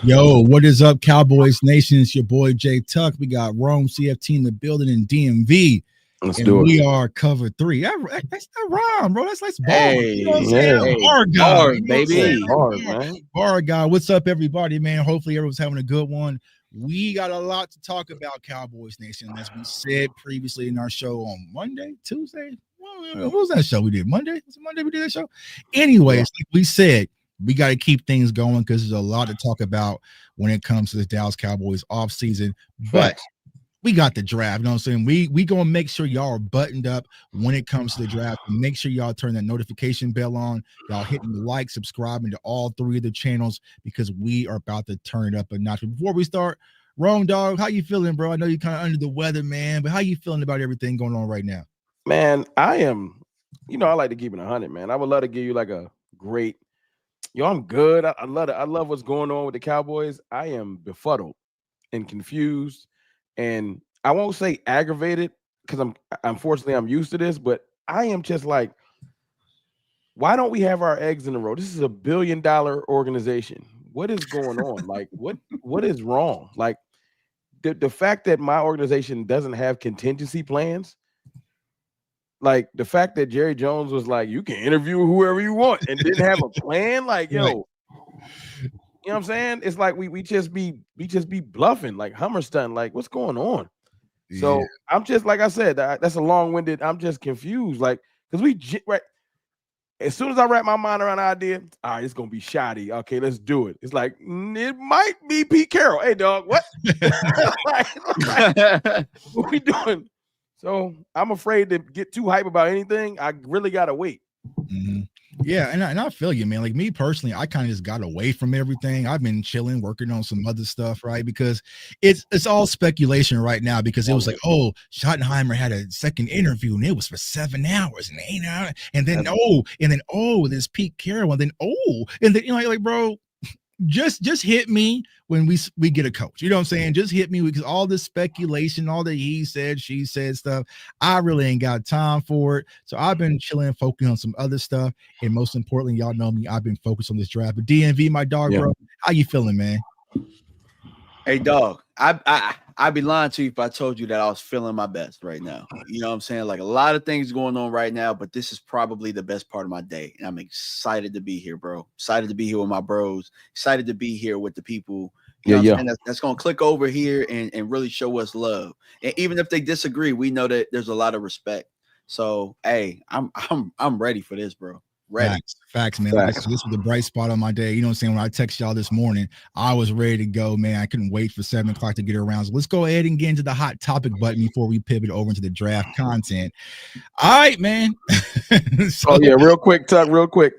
Yo, what is up, Cowboys Nation? It's your boy Jay Tuck. We got Rome CFT in the building in DMV, Let's and do it. we are cover three. That's not wrong, bro. That's bar. You know what I'm Hey, saying? Yeah. A hey, bar guy. bars, You know what I'm Yeah, saying? baby. hard, Bar, man. bar guy. What's up, everybody, man? Hopefully, everyone's having a good one. We got a lot to talk about, Cowboys Nation. As we said previously in our show on Monday, Tuesday. What was that show we did? Monday? Was it Monday we did that show? Anyways, Yeah. like we said, we got to keep things going because there's a lot to talk about when it comes to the Dallas Cowboys offseason. But Facts. we got the draft. You know what I'm saying? We gonna make sure y'all are buttoned up when it comes to the draft. Make sure y'all turn that notification bell on. Y'all hitting the like, subscribing to all three of the channels because we are about to turn it up a notch. But before we start, Rome Dog, how you feeling, bro? I know you're kind of under the weather, man, but how you feeling about everything going on right now? Man, I am, I like to keep it 100, man. I would love to give you like a great, I'm good. I love it. I love what's going on with the Cowboys. I am befuddled and confused. And I won't say aggravated because unfortunately I'm used to this, but I am just like, why don't we have our eggs in a row? This is $1 billion organization. What is going on? Like, what is wrong? Like the fact that my organization doesn't have contingency plans, like the fact that Jerry Jones was like, you can interview whoever you want and didn't have a plan. Like, yo, Right. you know what I'm saying? It's like we just be bluffing, like Hummerstun. Like, what's going on? So Yeah. I'm just like I said, that's a long-winded. I'm just confused, like because right. As soon as I wrap my mind around the idea, all right, it's gonna be shoddy. Okay, let's do it. It's like it might be Pete Carroll. Hey, dog, what? What we doing? So I'm afraid to get too hype about anything. I really gotta wait. Mhm. Yeah, and I feel you, man. Like me personally, I kind of just got away from everything. I've been chilling, working on some other stuff, right? Because it's all speculation right now. Because it was like, oh, Schottenheimer had a second interview, and it was for 7 hours and 8 hours, and then there's Pete Carroll, and then and then like bro, just hit me when we get a coach. You know what I'm saying? Just hit me because all this speculation, all the he said, she said stuff, I really ain't got time for it. So I've been chilling, focusing on some other stuff. And most importantly, y'all know me, I've been focused on this draft. But DMV, my dog, bro, how you feeling, man? Hey, dog. I'd be lying to you if I told you that I was feeling my best right now. You know what I'm saying? Like a lot of things going on right now, but this is probably the best part of my day. And I'm excited to be here, bro. Excited to be here with my bros. Excited to be here with the people. You know what I'm saying? That's going to click over here and really show us love. And even if they disagree, we know that there's a lot of respect. So, hey, I'm ready for this, bro. Ready. Facts, man. Like this was the bright spot on my day. You know what I'm saying? When I text y'all this morning, I was ready to go, man. I couldn't wait for 7 o'clock to get around. So let's go ahead and get into the hot topic button before we pivot over into the draft content. All right, man. Real quick, Tuck, real quick.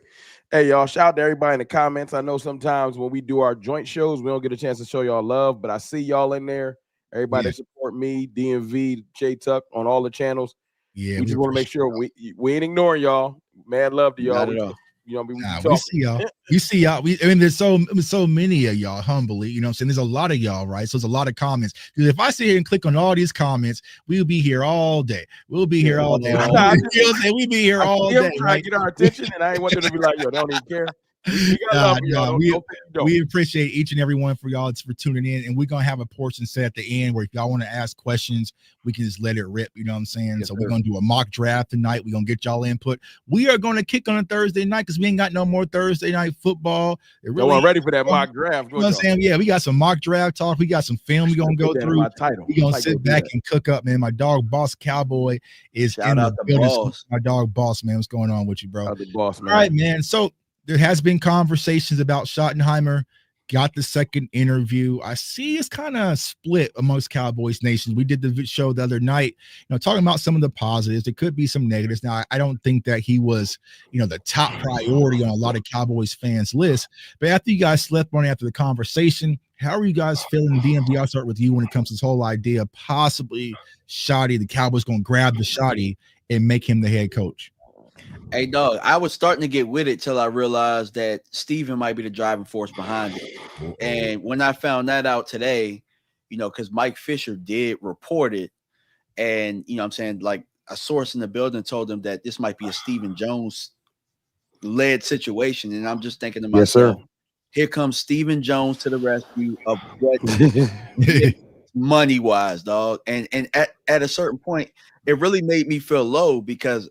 Hey, y'all, shout out to everybody in the comments. I know sometimes when we do our joint shows, we don't get a chance to show y'all love, but I see y'all in there. Everybody that support me, DMV, J Tuck on all the channels. Yeah, we just want to make sure we ain't ignoring y'all. Mad love to y'all. We see y'all. We see y'all. There's so many of y'all, humbly. You know what I'm saying? There's a lot of y'all, right? So there's a lot of comments. Because if I sit here and click on all these comments, we'll be here all day. We'll be here all day. You know what I'm saying? We'll be here all day. Trying to get our attention, and I ain't want them to be like, yo, they don't even care. We appreciate each and every one for y'all for tuning in, and we're gonna have a portion set at the end where if y'all want to ask questions, we can just let it rip. You know what I'm saying? Yes, so we're gonna do a mock draft tonight. We're gonna get y'all input. We are gonna kick on a Thursday night because we ain't got no more Thursday night football. Really, ready for that mock draft. You know what I'm saying? Yeah, we got some mock draft talk. We got some film we're gonna go through. We're gonna sit back and cook up, man. My dog Boss Cowboy is in the building. My dog Boss, man. What's going on with you, bro? Boss, man. All right, man. So there has been conversations about Schottenheimer. Got the second interview. I see it's kind of split amongst Cowboys nations. We did the show the other night, talking about some of the positives. There could be some negatives. Now, I don't think that he was, the top priority on a lot of Cowboys fans' list. But after you guys slept on it after the conversation, how are you guys feeling? DMV, I'll start with you when it comes to this whole idea of possibly Shoddy, the Cowboys going to grab the Shoddy and make him the head coach. Hey, dog, I was starting to get with it till I realized that Steven might be the driving force behind it. And when I found that out today, because Mike Fisher did report it, and, I'm saying, like, a source in the building told him that this might be a Stephen Jones-led situation. And I'm just thinking to myself, Here comes Stephen Jones to the rescue of what money wise, dog. And at a certain point, it really made me feel low because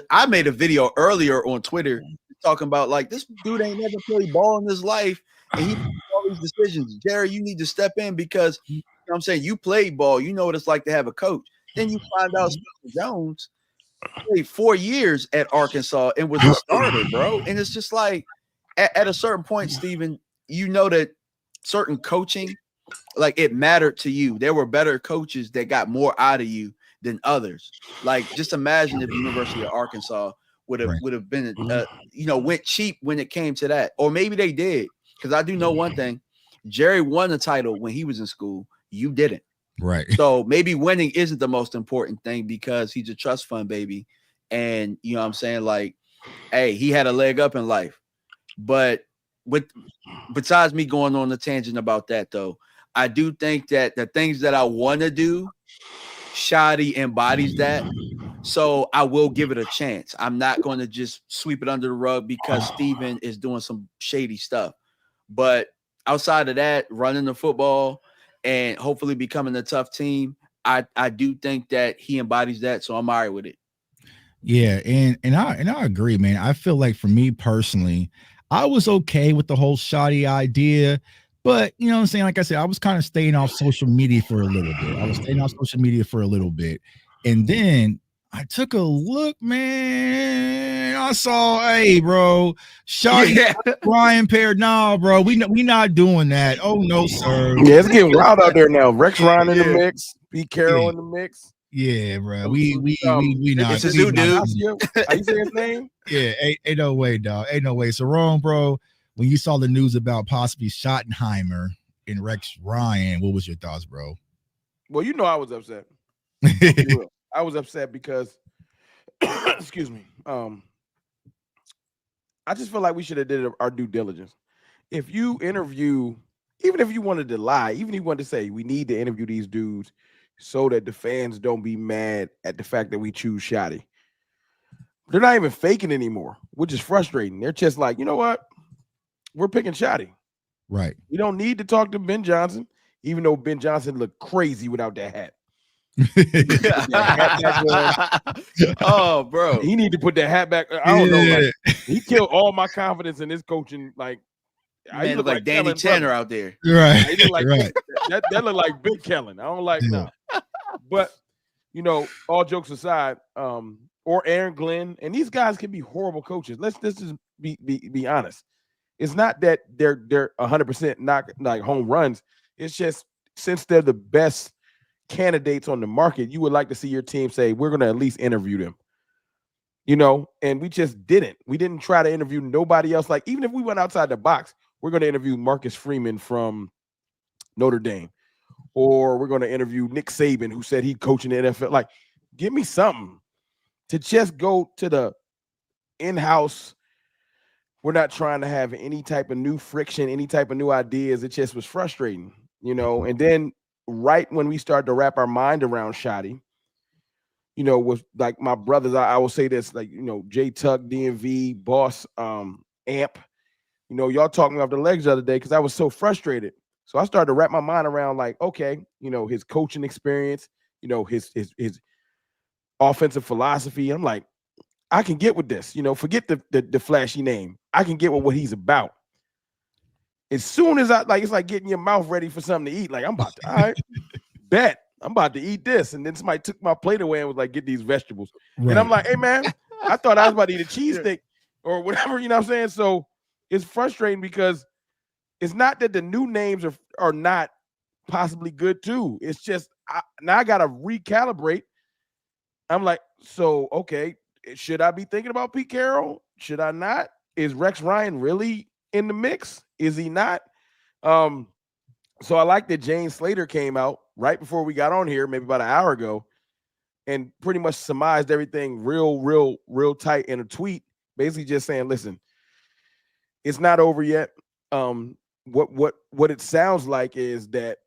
I made a video earlier on Twitter talking about like this dude ain't never played ball in his life, and he makes all these decisions. Jerry, you need to step in because you know what I'm saying, you played ball, you know what it's like to have a coach. Then you find out Stephen Jones played 4 years at Arkansas and was a starter, bro. And it's just like at a certain point, Stephen, you know that certain coaching, like it mattered to you. There were better coaches that got more out of you than others. Like just imagine if University of Arkansas would have been went cheap when it came to that, or maybe they did. Because I do know one thing: Jerry won the title when he was in school. You didn't. Right. So maybe winning isn't the most important thing because he's a trust fund baby, and you know what I'm saying, like, hey, he had a leg up in life. But besides me going on the tangent about that, though, I do think that the things that I want to do, Shadi embodies that. So I will give it a chance. I'm not going to just sweep it under the rug because Steven is doing some shady stuff. But outside of that, running the football and hopefully becoming a tough team, I do think that he embodies that. So I'm all right with it. Yeah, and I agree, man. I feel like for me personally, I was okay with the whole shoddy idea, but you know what I'm saying? Like I said, I was kind of staying off social media for a little bit. And then I took a look, man. I saw, hey, bro, shoddy Ryan paired. Nah, bro, we not doing that. Oh no, sir. Yeah, it's getting wild out there now. Rex Ryan in the mix, Pete Carroll in the mix. Yeah, bro. We not. It's a new dude. How you say his name? Yeah, ain't no way, dog. Ain't no way. So, Rome, bro, when you saw the news about possibly Schottenheimer and Rex Ryan, what was your thoughts, bro? Well, you know I was upset. I was upset because, excuse me, I just feel like we should have did our due diligence. If you interview, even if you wanted to lie, even if you wanted to say we need to interview these dudes so that the fans don't be mad at the fact that we choose Shotty. They're not even faking anymore, which is frustrating. They're just like, you know what? We're picking Shotty. Right. We don't need to talk to Ben Johnson, even though Ben Johnson looked crazy without that hat. Oh, bro. He need to put that hat back. I don't know. Like, he killed all my confidence in his coaching. Like, I look like Danny Tanner out there. Right. He look like right. That look like Big Kellen. I don't like no. But you know, all jokes aside, or Aaron Glenn, and these guys can be horrible coaches. Let's just be honest. It's not that they're 100% not like home runs. It's just since they're the best candidates on the market, you would like to see your team say, we're going to at least interview them. You know, and we just didn't. We didn't try to interview nobody else. Like, even if we went outside the box, we're going to interview Marcus Freeman from Notre Dame. Or we're going to interview Nick Saban, who said he'd coach in the NFL. Like, give me something to just go to the in-house. We're not trying to have any type of new friction, any type of new ideas. It just was frustrating, you know. And then right when we started to wrap our mind around Shotty, you know, with like my brothers, I will say this, like, you know, J Tuck, DMV, Boss, Amp, you know, y'all talking off the legs the other day because I was so frustrated. So I started to wrap my mind around like, okay, you know, his coaching experience, you know, his offensive philosophy. I'm like, I can get with this, you know, forget the flashy name. I can get with what he's about. As soon as it's like getting your mouth ready for something to eat. Like, I'm about to, all right, bet I'm about to eat this. And then somebody took my plate away and was like, get these vegetables. Right. And I'm like, hey man, I thought I was about to eat a cheesesteak or whatever, you know what I'm saying? So it's frustrating because it's not that the new names are not possibly good too. It's just now I got to recalibrate. I'm like, so, okay, should I be thinking about Pete Carroll? Should I not? Is Rex Ryan really in the mix? Is he not? So I like that Jane Slater came out right before we got on here, maybe about an hour ago, and pretty much surmised everything real tight in a tweet, basically just saying, listen, it's not over yet. What it sounds like is that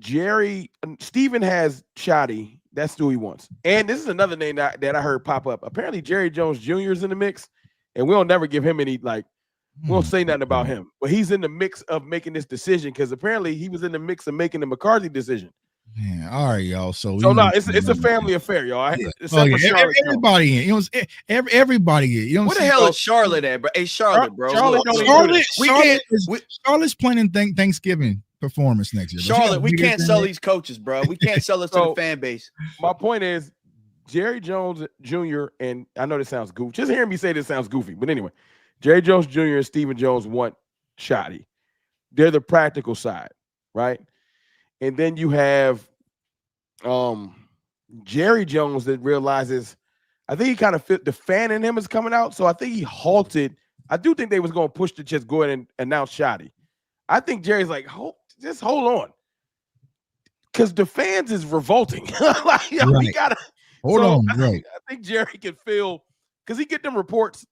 Steven has Shotty. That's who he wants. And this is another name that I heard pop up. Apparently Jerry Jones Jr. is in the mix, and we'll never give him any like We won't say nothing about him, but he's in the mix of making this decision because apparently he was in the mix of making the McCarthy decision. Yeah, all right, y'all. So no, it's a family affair, y'all. Yeah. Except for Charlotte. Everybody, you know, everybody. You know, what the hell is Charlotte at, bro? Hey, Charlotte, bro. Charlotte's planning Thanksgiving performance next year. Charlotte, we can't sell these coaches, bro. We can't sell us to the fan base. My point is, Jerry Jones Jr. and I know this sounds goofy. Just hearing me say this sounds goofy, but anyway, Jerry Jones Jr. and Stephen Jones want Shotty. They're the practical side, right? And then you have Jerry Jones that realizes, I think he kind of fit the fan in him is coming out. So I think he halted. I do think they was going to push to just go ahead and announce Shotty. I think Jerry's like, just hold on. Because the fans is revolting. Like, we gotta hold on. Right. I think Jerry can feel because he get them reports.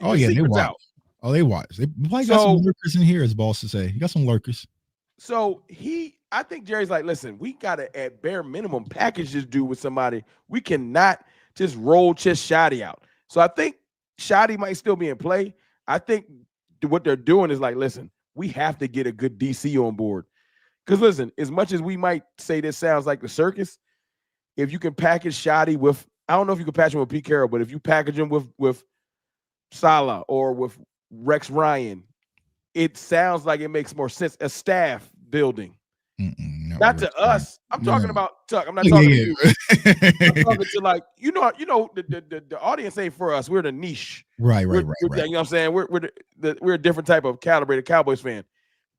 Oh, yeah, they watch. Oh, they watch. They probably got some lurkers in here, as boss to say. You got some lurkers. So I think Jerry's like, listen, we gotta at bare minimum package this dude with somebody. We cannot just roll Shotty out. So I think Shotty might still be in play. I think what they're doing is like, listen, we have to get a good DC on board. Because listen, as much as we might say this sounds like the circus, if you can package Shotty with, I don't know if you can package him with Pete Carroll, but if you package him with Salah or with Rex Ryan, it sounds like it makes more sense. A staff building. Not to us. I'm talking about Tuck. I'm not talking to you. I'm talking to like, the audience ain't for us. We're the niche. Right. You know what I'm saying? We're a different type of calibrated Cowboys fan.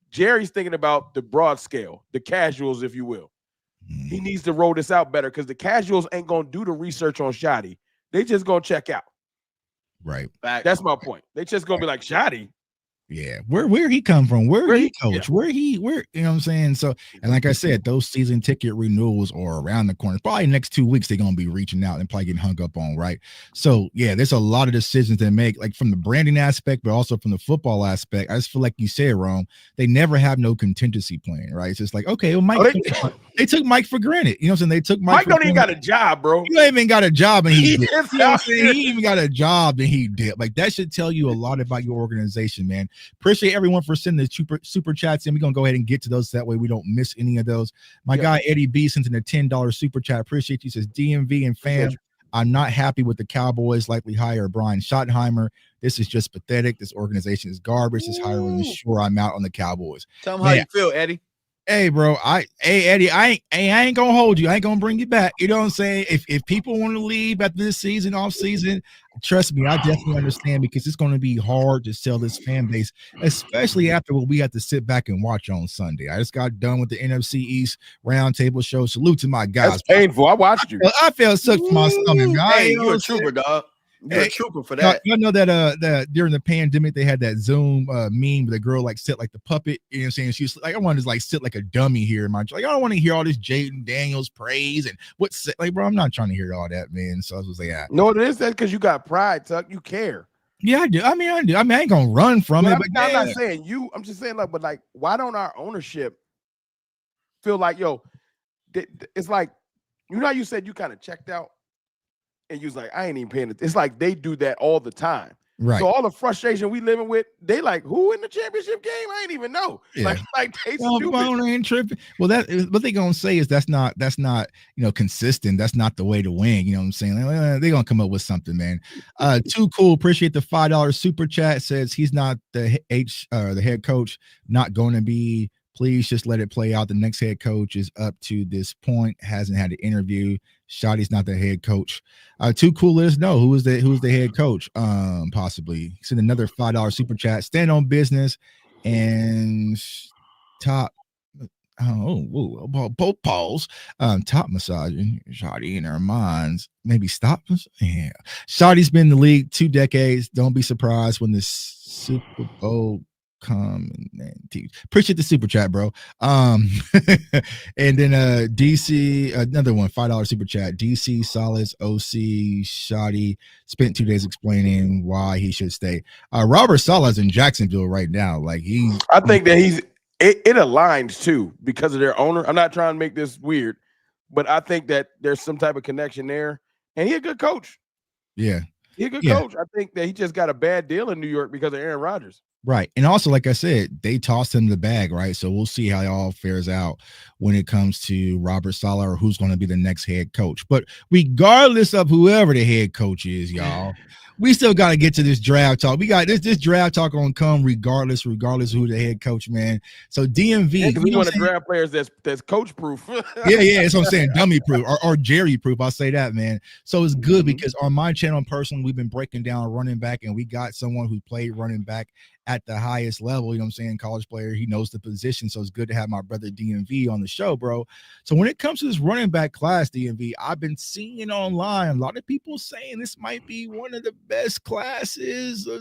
Jerry's thinking about the broad scale, the casuals, if you will. He needs to roll this out better because the casuals ain't gonna do the research on Shotty. They just gonna check out. Right. That's my point. They just gonna be like, Shotty. Yeah, where he come from, where he coach, where you know what I'm saying? So, and like I said, those season ticket renewals are around the corner. Probably next 2 weeks, they're gonna be reaching out and probably getting hung up on, right? So yeah, there's a lot of decisions they make, like from the branding aspect, but also from the football aspect. I just feel like you said, Rome, they never have no contingency plan, right? It's just like, okay, well, Mike, they took Mike for granted. You know what I'm saying? They took Mike don't even got a job, bro. You ain't even got a job and he did. You know what I'm saying? He even got a job and he did. Like that should tell you a lot about your organization, man. Appreciate everyone for sending the super chats in. We're gonna go ahead and get to those that way we don't miss any of those. My guy Eddie B sent in a $10 super chat. Appreciate you. Says DMV and fam, I'm not happy with the Cowboys likely hire Brian Schottenheimer. This is just pathetic. This organization is garbage. This hiring is sure I'm out on the Cowboys. Tell them how you feel, Eddie. Hey, bro. Eddie, I ain't gonna hold you. I ain't gonna bring you back. You know what I'm saying? If people want to leave after this season, off season, trust me, I definitely understand because it's gonna be hard to sell this fan base, especially after what we have to sit back and watch on Sunday. I just got done with the NFC East roundtable show. Salute to my guys. That's painful. I watched you. I felt sick for my stomach. Hey, you're a trooper, dog. You're a trooper for that. You know that during the pandemic they had that Zoom meme where the girl like sit like the puppet. You know what I'm saying? She's like, I want to like sit like a dummy here in my like. I don't want to hear all this Jaden Daniels praise and what's like, bro. I'm not trying to hear all that, man. So I was like, no, it is that because you got pride, Tuck. You care. Yeah, I do. I mean, I do. I mean, I ain't gonna run from it. But I'm not saying you. I'm just saying like, but like, why don't our ownership feel like, yo, it's like, you know how you said you kind of checked out. And you was like, I ain't even paying it. It's like they do that all the time. Right. So all the frustration we living with, they like, who in the championship game? I ain't even know. Yeah. Like they stupid. Ain't tripping. Well, what they gonna say is that's not consistent. That's not the way to win. You know what I'm saying? They're gonna come up with something, man. Too cool. Appreciate the $5 super chat. Says he's not the head coach. Not going to be. Please just let it play out. The next head coach is up to this point. Hasn't had an interview. Shotty's not the head coach. Too cool. Let us know who's the head coach. Possibly send another $5 super chat. Stand on business and top. Both Pauls. Top massaging Shotty in our minds. Maybe stop. Yeah. Shotty's been in the league 2 decades. Don't be surprised when this Super Bowl come and appreciate the super chat, bro. And then DC, another one, $5 super chat. DC Solids OC Shotty spent 2 days explaining why he should stay. Robert Saleh's in Jacksonville right now. Like I think that it aligns too because of their owner. I'm not trying to make this weird, but I think that there's some type of connection there, and he's a good coach. Yeah, he's a good coach. I think that he just got a bad deal in New York because of Aaron Rodgers. Right. And also, like I said, they tossed him the bag, right? So we'll see how it all fares out when it comes to Robert Saleh or who's going to be the next head coach. But regardless of whoever the head coach is, y'all, we still got to get to this draft talk. We got this draft talk on come regardless of who the head coach, man. So DMV, because we want to draft players that's coach proof. yeah, that's what I'm saying. Dummy proof or Jerry proof. I'll say that, man. So it's good because on my channel personally, we've been breaking down running back, and we got someone who played running back at the highest level, you know what I'm saying, college player. He knows the position, so it's good to have my brother DMV on the show, bro. So when it comes to this running back class, DMV, I've been seeing online a lot of people saying this might be one of the best classes, you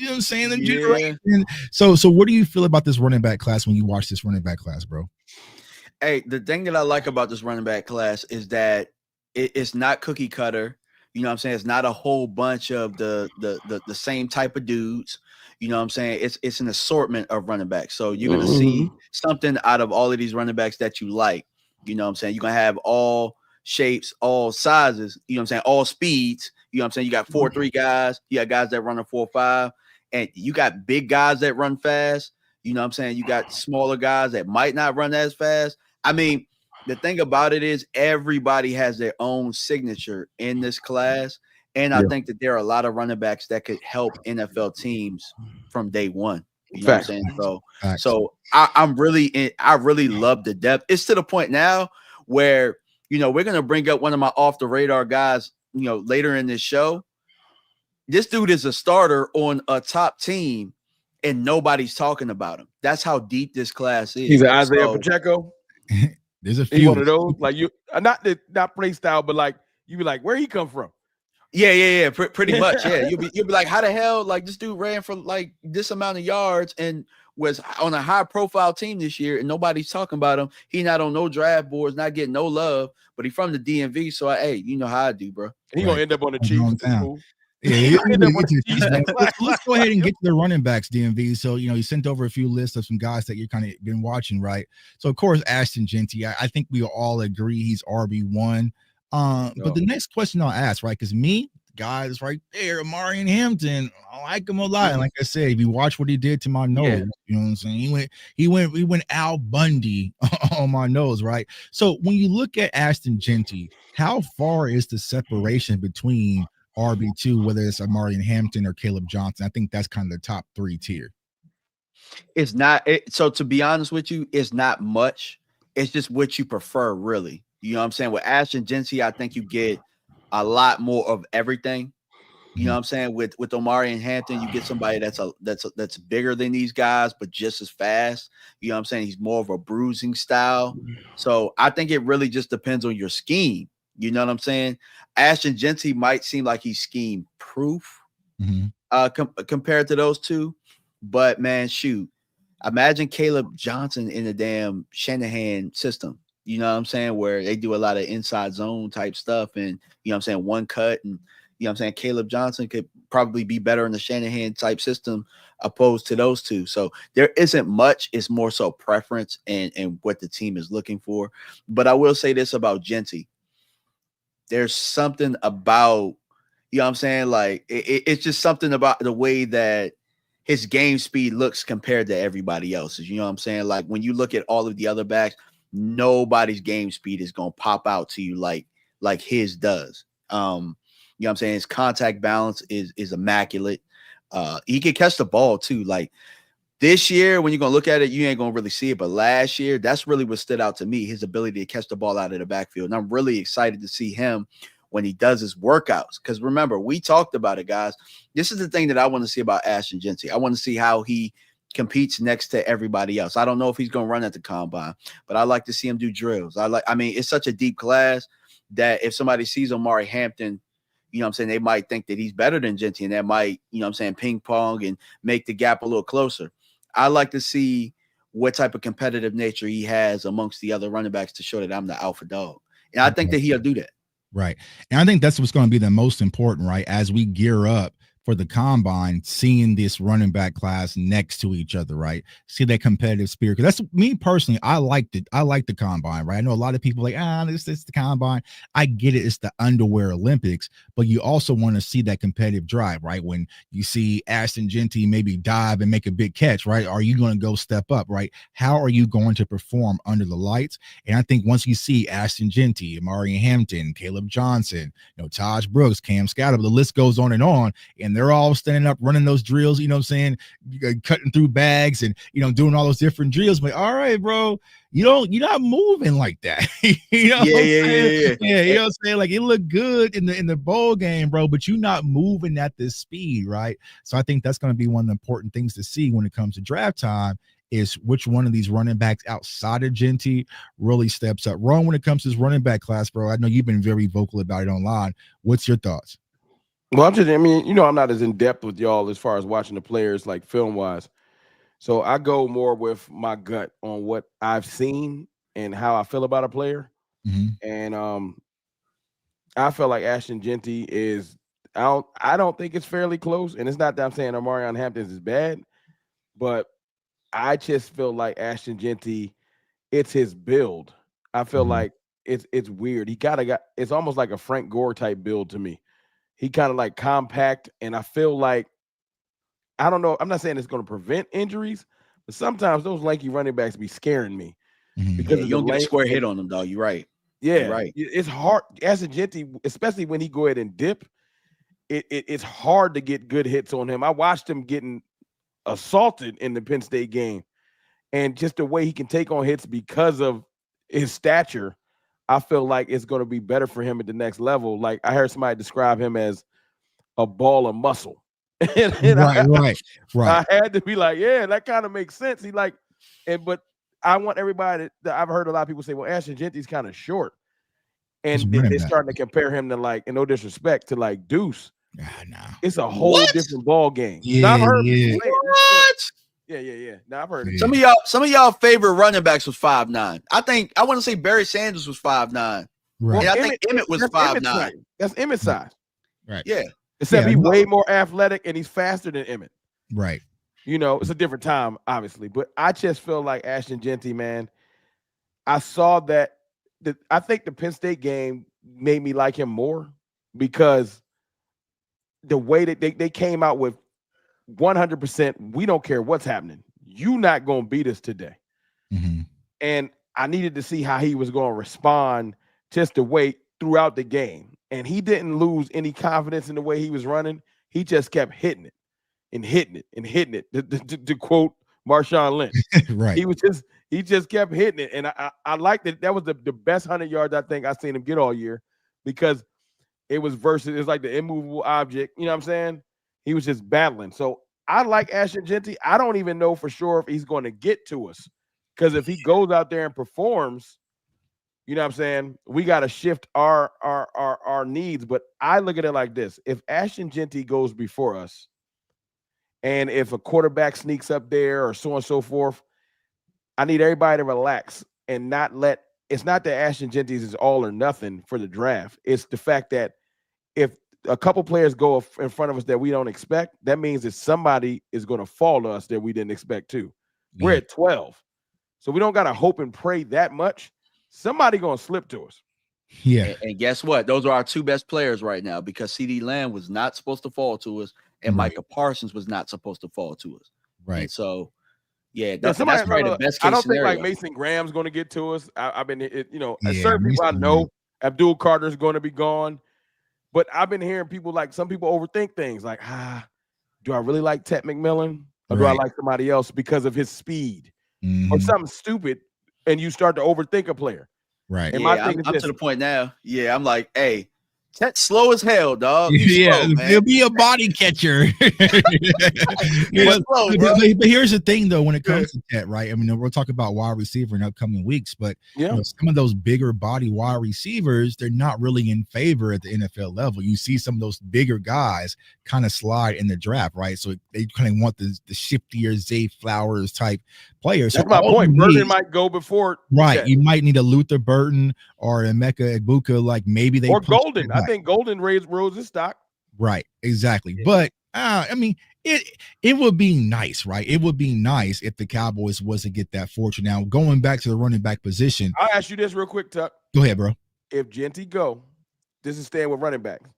know what I'm saying, in generation. So what do you feel about this running back class when you watch this running back class, bro? Hey, the thing that I like about this running back class is that it's not cookie cutter. You know what I'm saying? It's not a whole bunch of the same type of dudes. You know what I'm saying? It's an assortment of running backs. So you're going to see something out of all of these running backs that you like. You know what I'm saying? You're going to have all shapes, all sizes, you know what I'm saying? All speeds. You know what I'm saying? You got 4.3 guys. You got guys that run a 4.5. And you got big guys that run fast. You know what I'm saying? You got smaller guys that might not run as fast. I mean, the thing about it is everybody has their own signature in this class. And I think that there are a lot of running backs that could help NFL teams from day one. You know what I'm saying? So I really love the depth. It's to the point now where, you know, we're going to bring up one of my off the radar guys, you know, later in this show. This dude is a starter on a top team and nobody's talking about him. That's how deep this class is. He's an Isaiah Pacheco. There's a few one of those, like you, not play style, but like you be like, where he come from? Yeah. Pretty much. Yeah. You'll be like, how the hell? Like this dude ran for like this amount of yards and was on a high profile team this year and nobody's talking about him. He not on no draft boards, not getting no love, but he from the DMV. So hey, you know how I do, bro. He gonna end up on the Chiefs. Yeah, let's go ahead and get to the running backs, DMV. So, you know, you sent over a few lists of some guys that you're kind of been watching, right? So, of course, Ashton Jeanty, I think we all agree he's RB1. But the next question I'll ask, right, because me, guys right there, Amari Hampton, I like him a lot. And like I said, if you watch what he did to my nose, you know what I'm saying? He went Al Bundy on my nose, right? So when you look at Ashton Jeanty, how far is the separation between RB2, whether it's Amari Hampton or Caleb Johnson? I think that's kind of the top 3 tier. It's not so to be honest with you, it's not much. It's just what you prefer, really. You know what I'm saying? With Ashton Jeanty, I think you get a lot more of everything. You know what I'm saying? With Omari Hampton, you get somebody that's bigger than these guys, but just as fast. You know what I'm saying? He's more of a bruising style. So I think it really just depends on your scheme. You know what I'm saying? Ashton Jeanty might seem like he's scheme proof compared to those two. But man, shoot, imagine Caleb Johnson in the damn Shanahan system. You know what I'm saying? Where they do a lot of inside zone type stuff and, you know what I'm saying, one cut. And, you know what I'm saying, Caleb Johnson could probably be better in the Shanahan type system opposed to those two. So there isn't much. It's more so preference and what the team is looking for. But I will say this about Jeanty. There's something about, you know what I'm saying? Like it's just something about the way that his game speed looks compared to everybody else's. You know what I'm saying? Like when you look at all of the other backs, nobody's game speed is going to pop out to you like his does. You know what I'm saying? His contact balance is immaculate. He can catch the ball too. Like this year, when you're going to look at it, you ain't going to really see it. But last year, that's really what stood out to me, his ability to catch the ball out of the backfield. And I'm really excited to see him when he does his workouts. Because remember, we talked about it, guys. This is the thing that I want to see about Ashton Jeanty. I want to see how he competes next to everybody else. I don't know if he's going to run at the combine, but I like to see him do drills. I mean, it's such a deep class that if somebody sees Omari Hampton, you know what I'm saying, they might think that he's better than Jeanty, and that might, you know what I'm saying, ping pong and make the gap a little closer. I like to see what type of competitive nature he has amongst the other running backs to show that I'm the alpha dog. And I think that he'll do that. Right. And I think that's what's going to be the most important, right? As we gear up for the combine, seeing this running back class next to each other, right? See that competitive spirit. Because that's me personally. I liked it. I like the combine, right? I know a lot of people like, this the combine. I get it. It's the underwear Olympics, but you also want to see that competitive drive, right? When you see Ashton Genty maybe dive and make a big catch, right? Are you going to go step up, right? How are you going to perform under the lights? And I think once you see Ashton Genty, Amari Hampton, Caleb Johnson, Taj Brooks, Cam Scatterb, the list goes on, and they're all standing up running those drills, you know what I'm saying, cutting through bags and doing all those different drills. But all right, bro, you're not moving like that. You know what I'm saying? Yeah, you know what I'm saying? Like, it looked good in the bowl game, bro, but you're not moving at this speed, right? So I think that's going to be one of the important things to see when it comes to draft time, is which one of these running backs outside of Genty really steps up. Ron, when it comes to this running back class, bro, I know you've been very vocal about it online. What's your thoughts? Well, I'm not as in depth with y'all as far as watching the players like film wise. So I go more with my gut on what I've seen and how I feel about a player. Mm-hmm. And I feel like Ashton Genty is, I don't think it's fairly close. And it's not that I'm saying Amarion Hampton is bad, but I just feel like Ashton Genty, it's his build. I feel like it's weird. He kind of got, it's almost like a Frank Gore type build to me. He kind of like compact, and I feel like, I don't know, I'm not saying it's going to prevent injuries, but sometimes those lanky running backs be scaring me because you don't get a square hit on them, dog. You're right. Yeah, You're right. It's hard. Ashton Genty, especially when he go ahead and dip, it's hard to get good hits on him. I watched him getting assaulted in the Penn State game, and just the way he can take on hits because of his stature, I feel like it's going to be better for him at the next level. Like, I heard somebody describe him as a ball of muscle. Right. I had to be like, yeah, that kind of makes sense. But I want everybody I've heard a lot of people say, well, Ashton Genty's kind of short. And they're starting to compare him to, like, and no disrespect, to like Deuce. No. It's a whole different ball game. Yeah, I've heard what? Yeah. Now I've heard it. Some of y'all favorite running backs was 5'9". I want to say Barry Sanders was 5'9". Right. And I think Emmett was 5'9". That's Emmett's size. Right. Yeah. Except he's way more athletic and he's faster than Emmett. Right. It's a different time, obviously. But I just feel like Ashton Genty, man, I saw that. I think the Penn State game made me like him more because the way that they came out with 100%, we don't care what's happening. You're not going to beat us today. Mm-hmm. And I needed to see how he was going to respond just the way throughout the game. And he didn't lose any confidence in the way he was running. He just kept hitting it and hitting it and hitting it. To quote Marshawn Lynch, right. He just kept hitting it. And I liked it. That was the best 100 yards I think I've seen him get all year, because it was like the immovable object. You know what I'm saying? He was just battling. So I like Ashton Genty. I don't even know for sure if he's going to get to us, because if he goes out there and performs, you know what I'm saying, we got to shift our needs. But I look at it like this: if Ashton Genty goes before us, and if a quarterback sneaks up there or so on and so forth, I need everybody to relax and not let. It's not that Ashton Genty's is all or nothing for the draft. It's the fact that if a couple players go in front of us that we don't expect, that means that somebody is going to fall to us that we didn't expect too. Yeah. We're at 12. So we don't got to hope and pray that much. Somebody going to slip to us. Yeah. And guess what? Those are our two best players right now, because CeeDee Lamb was not supposed to fall to us, and Micah Parsons was not supposed to fall to us. Right. And so, that's probably the best case I don't scenario. think like Mason Graham's going to get to us. I've been, certain people I know, Abdul Carter's going to be gone. But I've been hearing people, like, some people overthink things. Like, do I really like Ted McMillan, or do I like somebody else because of his speed or something stupid? And you start to overthink a player. Right. And I'm to the point now. Yeah, I'm like, hey, Ted's slow as hell, dog. He'll be a body catcher. But here's the thing, though, when it comes to Ted, right? I mean, we'll talk about wide receiver in upcoming weeks, but some of those bigger body wide receivers, they're not really in favor at the NFL level. You see some of those bigger guys kind of slide in the draft, right? So they kind of want the shiftier Zay Flowers type players. That's my point. Burton might go before. Right. Ted. You might need a Luther Burton or a Emeka Egbuka, like maybe they or Golden. I think Golden rose his stock. Right, exactly. Yeah. But I mean, it would be nice, right? It would be nice if the Cowboys was to get that fortune. Now, going back to the running back position. I'll ask you this real quick, Tuck. Go ahead, bro. If Genty go, this is staying with running backs.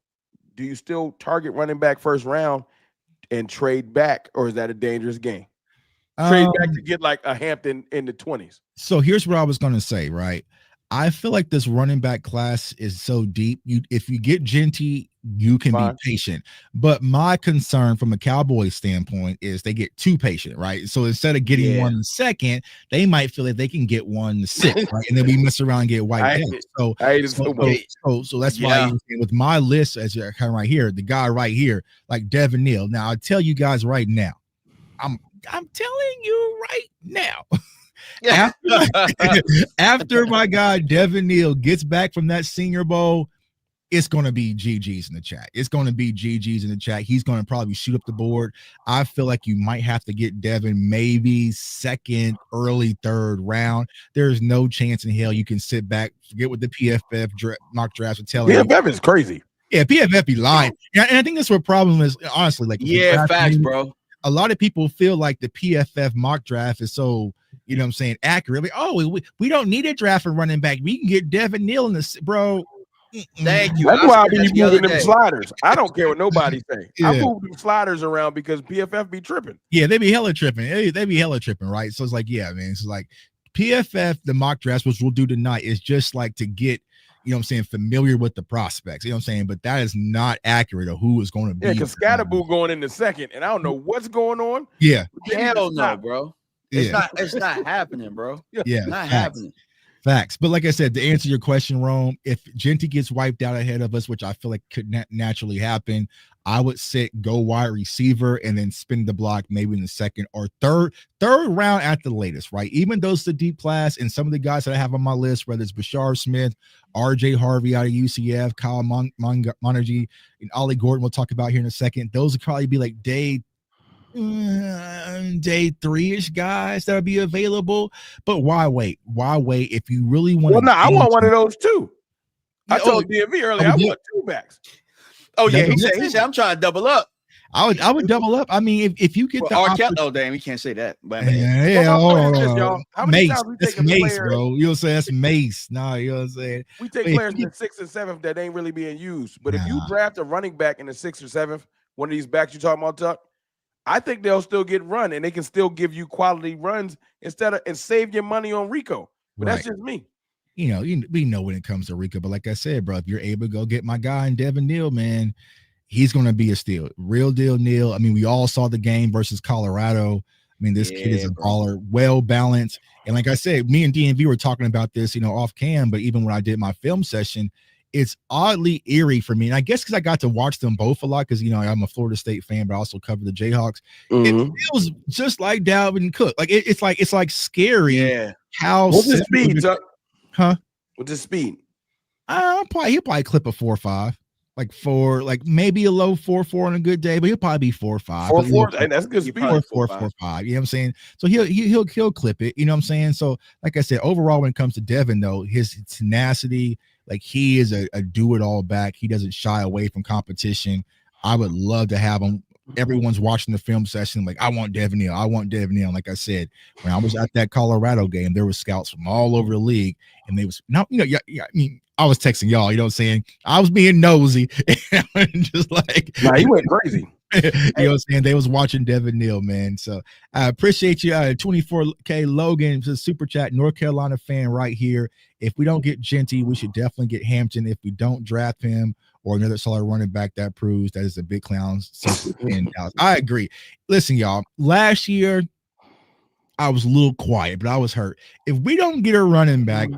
Do you still target running back first round and trade back, or is that a dangerous game? Trade back to get like a Hampton in the 20s. So here's what I was going to say, right? I feel like this running back class is so deep. If you get Genty, you can be patient. But my concern from a Cowboys standpoint is they get too patient, right? So instead of getting one in the second, they might feel like they can get one in the sixth, right? And then we mess around and get wiped out. So that's why with my list, as you're kind of right here, the guy right here, like Devin Neal. Now I'll tell you guys right now, I'm telling you right now. After my guy Devin Neal gets back from that Senior Bowl, it's going to be GG's in the chat. It's going to be GG's in the chat. He's going to probably shoot up the board. I feel like you might have to get Devin maybe second, early third round. There's no chance in hell you can sit back, forget what the PFF mock drafts are telling you. PFF is crazy. Yeah, PFF be lying. And I think that's what problem is, honestly. Like, facts, bro. A lot of people feel like the PFF mock draft is so, you know what I'm saying, accurate. Like, oh, we don't need a draft for running back. We can get Devin Neal in this, bro. Thank you. That's why I be moving them sliders. I don't care what nobody say. I move them sliders around because PFF be tripping. Yeah, they be hella tripping. They be hella tripping, right? So it's like, yeah, man. It's like PFF, the mock drafts, which we'll do tonight, is just like to get, you know what I'm saying, familiar with the prospects. You know what I'm saying? But that is not accurate of who is going to be. Yeah, because Scatterboo going in the second, and I don't know what's going on. Yeah. Hell no, bro. It's not happening, bro. Yeah. Not happening. Facts. But like I said, to answer your question, Rome, if Genty gets wiped out ahead of us, which I feel like could naturally happen, I would go wide receiver and then spin the block maybe in the second or third round at the latest, right? Even though it's the deep class and some of the guys that I have on my list, whether it's Bashar Smith, RJ Harvey out of UCF, Kyle Monergy, and Ollie Gordon we'll talk about here in a second, those would probably be like day 3-ish guys that'll be available. But why wait if you really want to? Well, no, I want one of those too. I told DMV earlier I want two backs. Oh yeah, he said I'm trying to double up. I would double up. I mean, if you get the damn, we can't say that. But Mace, that's Mace, bro. You'll say that's Mace. Nah, you know what I'm saying? We take players in the 6th and 7th that ain't really being used. But if you draft a running back in the 6th or 7th, one of these backs you're talking about, Tuck, I think they'll still get run and they can still give you quality runs and save your money on Rico. But that's just me. You know, we know when it comes to Rico, but like I said, bro, if you're able to go get my guy in Devin Neal, man, he's going to be a steal. Real deal Neal. I mean, we all saw the game versus Colorado. I mean, this kid is a baller, well balanced. And like I said, me and DMV were talking about this, you know, off cam, but even when I did my film session, it's oddly eerie for me. And I guess because I got to watch them both a lot because, you know, I'm a Florida State fan, but I also cover the Jayhawks. It feels just like Dalvin Cook. Like it's like scary. Yeah. How what's his speed, Tuck? Huh? What's his speed? He'll probably clip a 4.5. Like maybe a low 4.4 on a good day, but he'll probably be 4.5. 4.4, and that's good speed. 4.5. You know what I'm saying? So he'll clip it. You know what I'm saying? So like I said, overall, when it comes to Devin, though, his tenacity, like he is a do-it-all back. He doesn't shy away from competition. I would love to have him. Everyone's watching the film session, like, I want Devin Neal. I want Devin Neal. Like I said, when I was at that Colorado game, there were scouts from all over the league, and they was not, you know, I mean, I was texting y'all, you know what I'm saying? I was being nosy, and just like, nah, he went crazy. You know what I'm saying? They was watching Devin Neal, man. So I appreciate you. 24K Logan, the super chat, North Carolina fan right here. If we don't get Genty, we should definitely get Hampton. If we don't draft him or another solid running back, that proves that is a big clown. I agree. Listen, y'all, last year I was a little quiet, but I was hurt. If we don't get a running back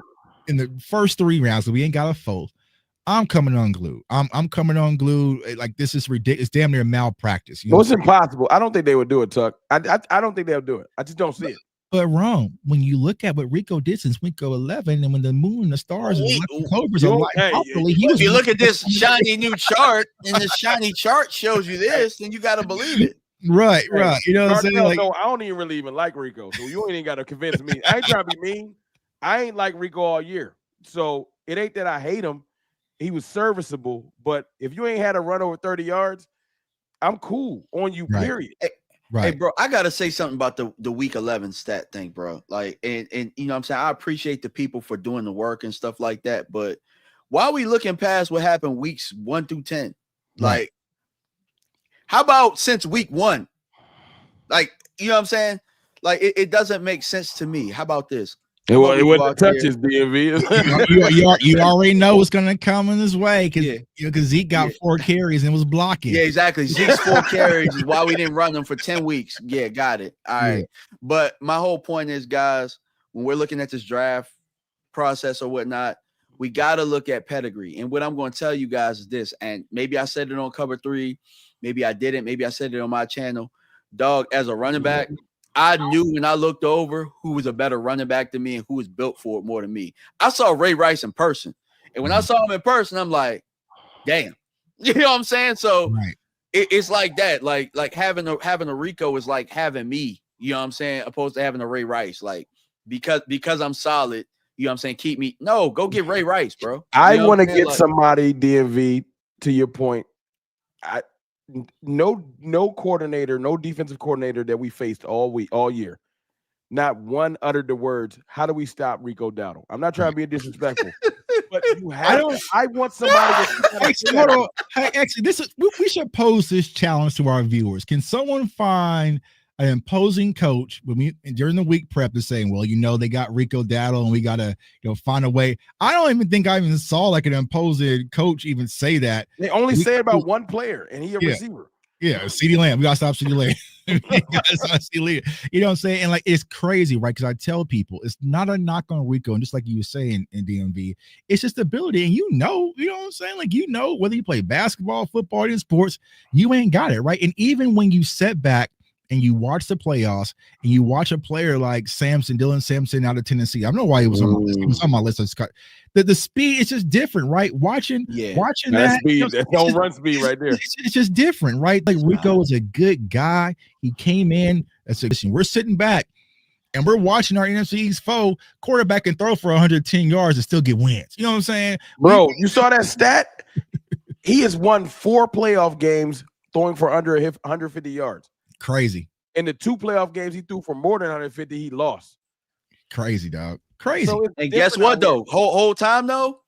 in the first 3 rounds, so we ain't got a foe, I'm coming unglued. I'm coming unglued. Like, this is ridiculous. It's damn near malpractice. You know, it's impossible. I don't think they would do it, Tuck. I don't think they'll do it. I just don't see it. But wrong, when you look at what Rico did since week 11, and when the moon and the stars and the clovers are like, if you look at this shiny new chart, and the shiny chart shows you this, then you got to believe it. Right. You know what I'm saying? Like, no, I don't even like Rico, so you ain't even got to convince me. I ain't trying to be mean. I ain't like Rico all year, so it ain't that I hate him. He was serviceable, but if you ain't had a run over 30 yards, I'm cool on you, Right. period. Hey, bro, I gotta say something about the week 11 stat thing, bro. Like, and you know what I'm saying? I appreciate the people for doing the work and stuff like that. But why are we looking past what happened weeks 1 through 10? Like, Right. how about since week 1? Like, you know what I'm saying? Like, it doesn't make sense to me. How about this? It wasn't touches, DMV. you already know what's gonna come in this way because Zeke got 4 carries and was blocking. Yeah, exactly. Zeke's 4 carries is why we didn't run them for 10 weeks. Yeah, got it. All right. But my whole point is, guys, when we're looking at this draft process or whatnot, we got to look at pedigree. And what I'm going to tell you guys is this, and maybe I said it on Cover 3, maybe I didn't, maybe I said it on my channel. Dog, as a running back, I knew when I looked over who was a better running back than me and who was built for it more than me. I saw Ray Rice in person. And when I saw him in person, I'm like, damn. You know what I'm saying? So it's like that. Like having a Rico is like having me, you know what I'm saying, opposed to having a Ray Rice. Like because I'm solid, you know what I'm saying, keep me. No, go get Ray Rice, bro. I want to get somebody, DMV, to your point. No coordinator, no defensive coordinator that we faced all year. Not one uttered the words, how do we stop Rico Dowdle? I'm not trying to be disrespectful, but you have I want somebody to actually, we should pose this challenge to our viewers. Can someone find an imposing coach during the week prep is saying, well, they got Rico Dowdle and we gotta find a way. I don't even think I even saw like an imposing coach even say that. They only say it about one player and he a receiver. Yeah, CeeDee Lamb. We gotta stop CeeDee Lamb. You know what I'm saying? And like it's crazy, right? Because I tell people it's not a knock on Rico, and just like you were saying in DMV, it's just ability. And you know what I'm saying? Like whether you play basketball, football, or sports, you ain't got it, right? And even when you set back and you watch the playoffs and you watch a player like Dylan Sampson out of Tennessee. I don't know why he was on my list. He was on my list. The speed is just different, right? Watching that speed, that's no run speed right there. It's just different, right? Like Rico is a good guy. He came in. We're sitting back and we're watching our NFC East foe quarterback and throw for 110 yards and still get wins. You know what I'm saying? Bro, you saw that stat? He has won 4 playoff games throwing for under 150 yards. Crazy. In the 2 playoff games he threw for more than 150, he lost. Crazy, dog. Crazy. So and guess what, though? Whole time, though,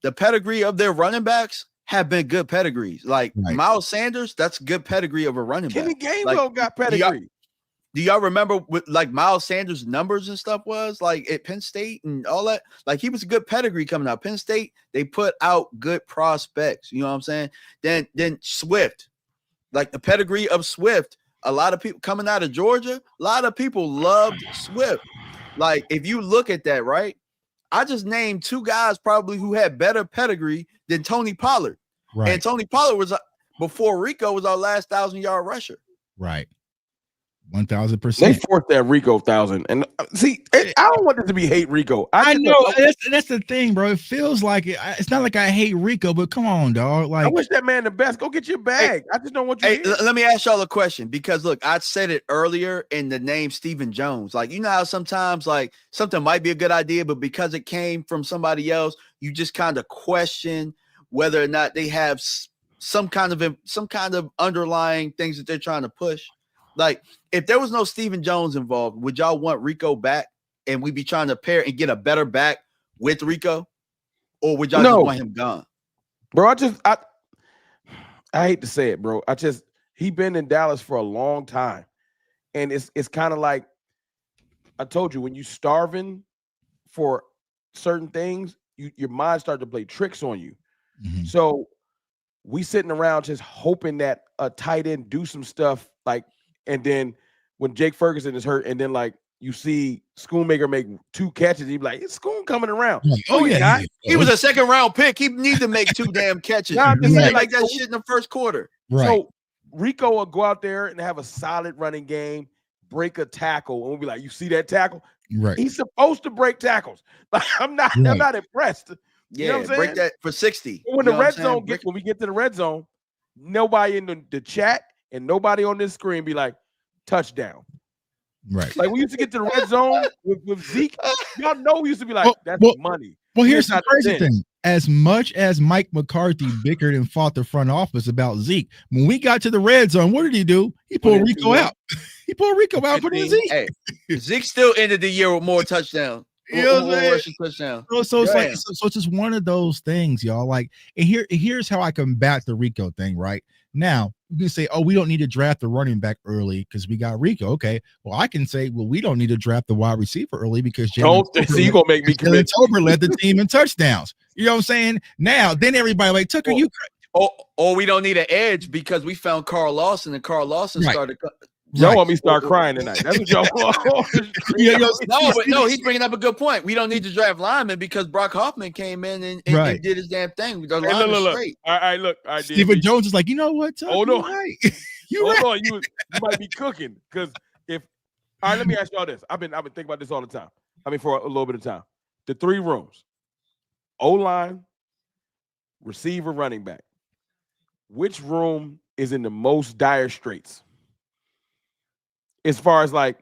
the pedigree of their running backs have been good pedigrees. Like Miles Sanders, that's good pedigree of a running back. Kenny Gainwell got pedigree. Do y'all remember what like Miles Sanders' numbers and stuff was like at Penn State and all that? Like he was a good pedigree coming out. Penn State, they put out good prospects. You know what I'm saying? Then Swift, like the pedigree of Swift. A lot of people coming out of Georgia, a lot of people loved Swift. Like, if you look at that, right? I just named 2 guys probably who had better pedigree than Tony Pollard. Right. And Tony Pollard was, before Rico, was our last 1,000-yard rusher. Right. 1,000%. They forced that Rico 1,000. And see, I don't want it to be hate Rico. I know. That's the thing, bro. It feels like it's not like I hate Rico, but come on, dog. Like, I wish that man the best. Go get your bag. I just don't want you. Let me ask y'all a question, because look, I said it earlier in the name Stephen Jones. Like, you know how sometimes like something might be a good idea, but because it came from somebody else, you just kind of question whether or not they have some kind of underlying things that they're trying to push. Like, if there was no Stephen Jones involved, would y'all want Rico back and we'd be trying to pair and get a better back with Rico? Or would y'all just want him gone? Bro, I hate to say it, bro. He been in Dallas for a long time. And it's kind of like, I told you, when you starving for certain things, your mind starts to play tricks on you. Mm-hmm. So we sitting around just hoping that a tight end do some stuff like. And then when Jake Ferguson is hurt, and then like you see Schoonmaker make 2 catches, he be like, "It's Schoon coming around." Oh yeah, he was a 2nd-round pick. He need to make 2 damn catches. Like that shit in the first quarter. Right. So Rico will go out there and have a solid running game, break a tackle, and we'll be like, "You see that tackle? Right. He's supposed to break tackles." Like, I'm not impressed. Yeah, you know what I'm saying? Break that for 60. When the red zone when we get to the red zone, nobody in the chat and nobody on this screen be like, touchdown. Right. Like we used to get to the red zone with Zeke. Y'all know we used to be like, that's money. Well, here's the crazy thing. as much as Mike McCarthy bickered and fought the front office about Zeke, when we got to the red zone, what did he do? He pulled Rico out. He pulled Rico out for the Zeke. Hey, Zeke still ended the year with more touchdowns. You know what I'm rushing touchdown. So it's like so it's just one of those things, y'all. Like, and here's how I combat the Rico thing. Right now, you can say, "Oh, we don't need to draft the running back early because we got Rico." Okay, well, I can say, "Well, we don't need to draft the wide receiver early because Jalen Tolbert led the team in touchdowns." You know what I'm saying? Now, then everybody like Tucker, or we don't need an edge because we found Carl Lawson and Carl Lawson started. Y'all want me to start crying tonight? That's what y'all want. No, he's bringing up a good point. We don't need to draft linemen because Brock Hoffman came in and did his damn thing. The line is straight. All right, look. Stephen Jones is like, you know what? Hold on. Right. Hold on. You might be cooking because all right, let me ask y'all this. I've been thinking about this all the time. I mean, for a little bit of time. The 3 rooms: O-line, receiver, running back. Which room is in the most dire straits? As far as like,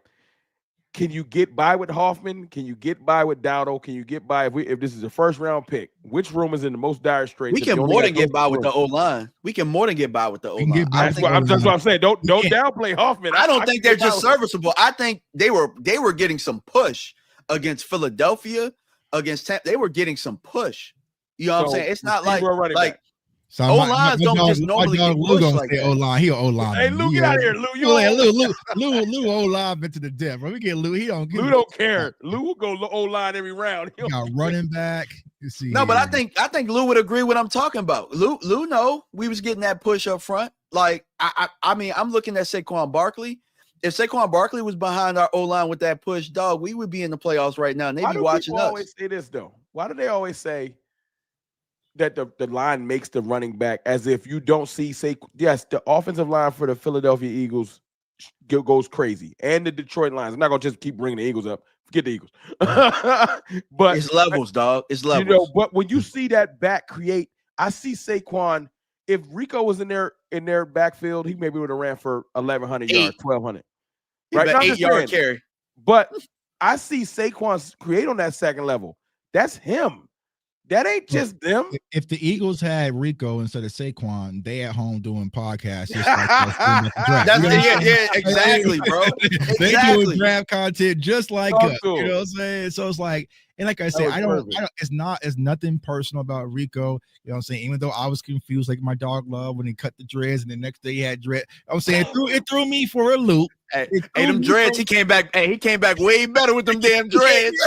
can you get by with Hoffman? Can you get by with Dowdle? Can you get by if this is a first round pick? Which room is in the most dire straits? We can more than get by with the O-line. We can more than get by with the O-line. That's what I'm saying. Don't downplay Hoffman. I don't think they're just serviceable. I think they were getting some push against Philadelphia, against Tampa. They were getting some push. You know what I'm saying? It's not like So O-lines don't just normally get pushed like that. O-line. He O-line. Hey, Lou, get out of here, Lou. Lou O-line into the depth. When we get Lou, Lou don't care. Lou will go O-line every round. He got running back. No, but I think Lou would agree what I'm talking about. Lou, we was getting that push up front. Like, I mean, I'm looking at Saquon Barkley. If Saquon Barkley was behind our O-line with that push, dog, we would be in the playoffs right now. And they'd be watching us. Why do people always say this, though? Why do they always say that the line makes the running back, as if you don't see yes, the offensive line for the Philadelphia Eagles goes crazy, and the Detroit Lions. I'm not gonna just keep bringing the Eagles up. Forget the Eagles, but it's levels, dog. It's levels. You know, but when you see that back create, I see Saquon. If Rico was in their backfield, he maybe would have ran for 1,100 yards, 1,200. Right, 8-yard carry. But I see Saquon create on that second level. That's him. That ain't just them. If the Eagles had Rico instead of Saquon, they at home doing podcasts. Just like exactly, bro. They doing draft content just like us. You know what I'm saying? So it's like, and like I said, I don't. It's nothing personal about Rico. You know what I'm saying? Even though I was confused, like my dog Love when he cut the dreads, and the next day he had dread. I'm saying it threw me for a loop. Hey, them dreads, he came back way better with them damn dreads.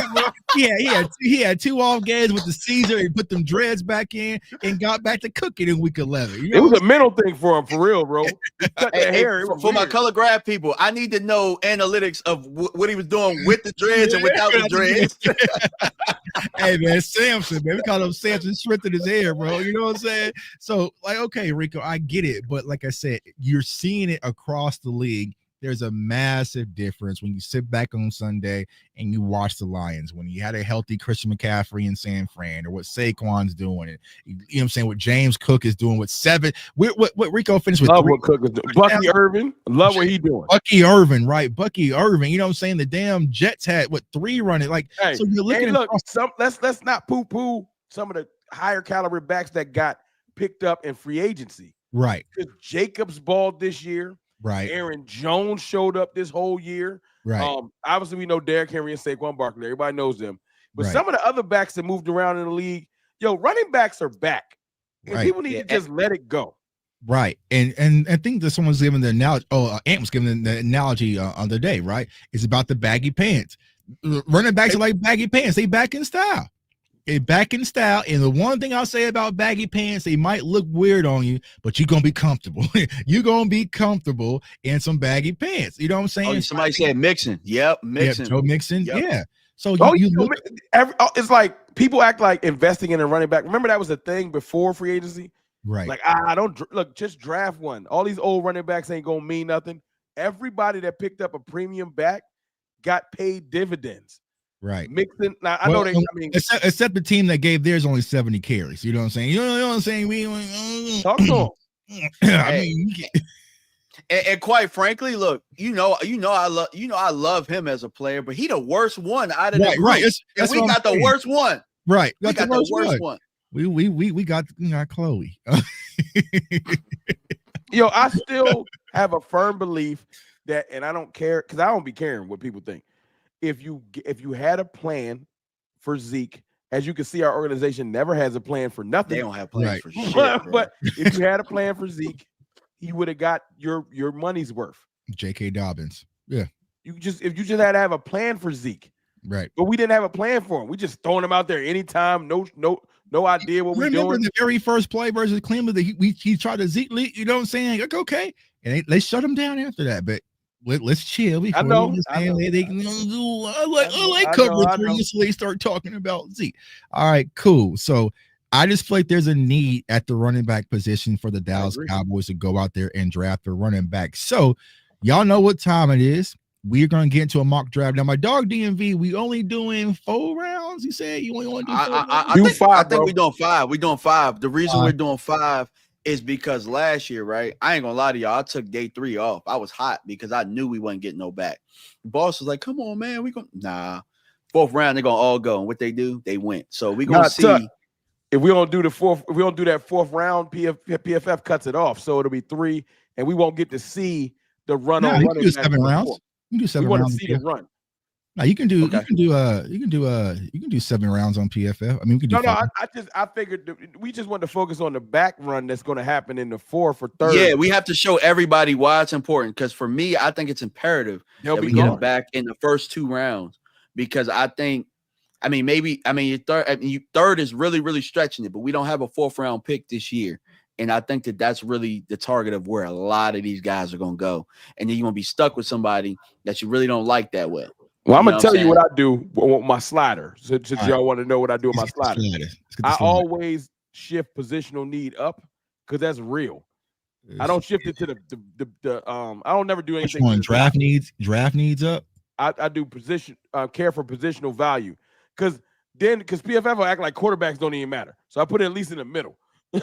He had 2 off games with the Caesar. He put them dreads back in and got back to cooking in week 11. You know it was a mental thing for him, for real, bro. He cut the hair. For my color graph people, I need to know analytics of what he was doing with the dreads and without the dreads. Hey man, Samson, man, we call him Samson Smith in his hair, bro. You know what I'm saying? So, like, okay, Rico, I get it, but like I said, you're seeing it across the league. There's a massive difference when you sit back on Sunday and you watch the Lions, when you had a healthy Christian McCaffrey in San Fran, or what Saquon's doing, and you know what I'm saying, what James Cook is doing with 7. What Rico finished with. Love what Cook is doing. Bucky Irvin, love what he doing. Bucky Irvin, right? Bucky Irvin. You know what I'm saying? The damn Jets had 3 running. Like, hey, so you're looking let's not poo-poo some of the higher caliber backs that got picked up in free agency. Right. Because Jacobs balled this year. Right. Aaron Jones showed up this whole year. Right. Obviously, we know Derrick Henry and Saquon Barkley. Everybody knows them. But some of the other backs that moved around in the league, running backs are back. And people need to just let it go. Right. And I think that someone's giving the analogy. Ant was giving the analogy on the day, right? It's about the baggy pants. Running backs are like baggy pants. They back in style. Back in style. And the one thing I'll say about baggy pants, they might look weird on you, but you're gonna be comfortable. You're gonna be comfortable in some baggy pants. You know what I'm saying? Somebody said Mixon. Yep, Mixon. Joe Mixon. Yep. Yeah. So it's like people act like investing in a running back. Remember that was a thing before free agency? Right. Like, I don't look, just draft one. All these old running backs ain't gonna mean nothing. Everybody that picked up a premium back got paid dividends. Right. Mixing. Now I know they. I mean, except the team that gave theirs only 70 carries. You know what I'm saying? You know what I'm saying? We talk to them. I mean, and quite frankly, look, I love him as a player, but he the worst one out of the group. Right. We got the worst one. Right. We got the worst one. We got Chloe. Yo, I still have a firm belief that, and I don't care because I don't be caring what people think. If you had a plan for Zeke, as you can see, our organization never has a plan for nothing. They don't have plans for shit. But if you had a plan for Zeke, he would have got your money's worth. J.K. Dobbins. Yeah. If you just had to have a plan for Zeke. Right. But we didn't have a plan for him. We just throwing him out there anytime. No idea what we're doing. Remember the very first play versus Cleveland, he tried to Zeke lead, you know what I'm saying? Like, okay. And they shut him down after that. But let's chill. I know. I like coverage where you start talking about Zeke. All right, cool. So I just feel like there's a need at the running back position for the Dallas Cowboys to go out there and draft a running back. So y'all know what time it is. We're going to get into a mock draft. Now, my dog DMV, we only doing 4 rounds. You said you only want to do 4 rounds? I think we're doing 5. We're doing 5. The reason we're doing 5 is because last year, right? I ain't going to lie to y'all. I took day 3 off. I was hot because I knew we wasn't getting no back. The boss was like, come on, man. Nah. 4th round, they're going to all go. And what they do, they went. So we're going to see. If we don't do that 4th round, PFF cuts it off. So it'll be 3, and we won't get to see the run on running back. 7 rounds. You can do 7 rounds. We want to see the run. No, you can do 7 rounds on PFF. I mean, we can do. I figured we just want to focus on the back run that's going to happen in the 4th or 3rd. Yeah, we have to show everybody why it's important. Because for me, I think it's imperative that we get him back in the first 2 rounds. Because I think, your third is really, really stretching it, but we don't have a 4th round pick this year. And I think that's really the target of where a lot of these guys are going to go. And then you're going to be stuck with somebody that you really don't like that well. Well, I'm going to tell you what I do with my slider. Since y'all want to know what I do with my slider. I always shift positional need up because that's real. I don't shift it to the I don't never do anything. Which one? Draft needs up? I do position care for positional value. Because PFF will act like quarterbacks don't even matter. So I put it at least in the middle. Yeah,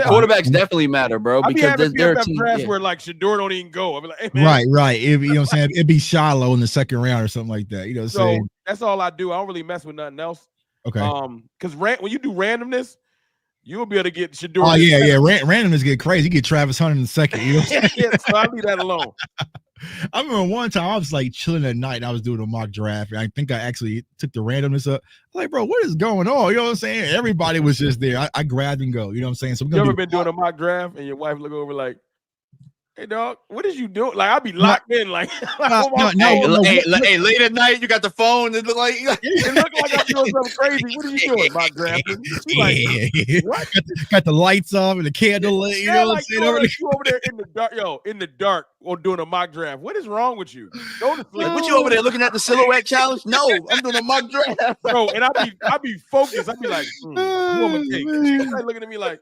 quarterbacks definitely matter, bro. Because there are drafts where like Shador don't even go. I'll be like, hey, man. Right. You know what I'm saying? It'd be Shiloh in the 2nd round or something like that. You know what I'm saying? That's all I do. I don't really mess with nothing else. Okay. Because when you do randomness, you'll be able to get Shador. Oh yeah. Randomness get crazy. You get Travis Hunter in the 2nd. You know what I'm saying? So I leave that alone. I remember one time I was like chilling at night and I was doing a mock draft. And I think I actually took the randomness up. I'm like, bro, what is going on? You know what I'm saying? Everybody was just there. I grabbed and go. You know what I'm saying? So you ever been doing a mock draft and your wife look over like, hey dog, what is you doing? Like I'll be locked in like hey, late at night, you got the phone. It look like it look like I'm doing something crazy. What are you doing? Mock drafting? Like, what? Got the lights off and the candle lit. You know what I'm saying? You over there in the dark, in the dark or doing a mock draft. What is wrong with you? Go to sleep. What you over there looking at the silhouette challenge? No, I'm doing a mock draft. Bro, and I be focused. I be like, who am I taking? She's like looking at me like,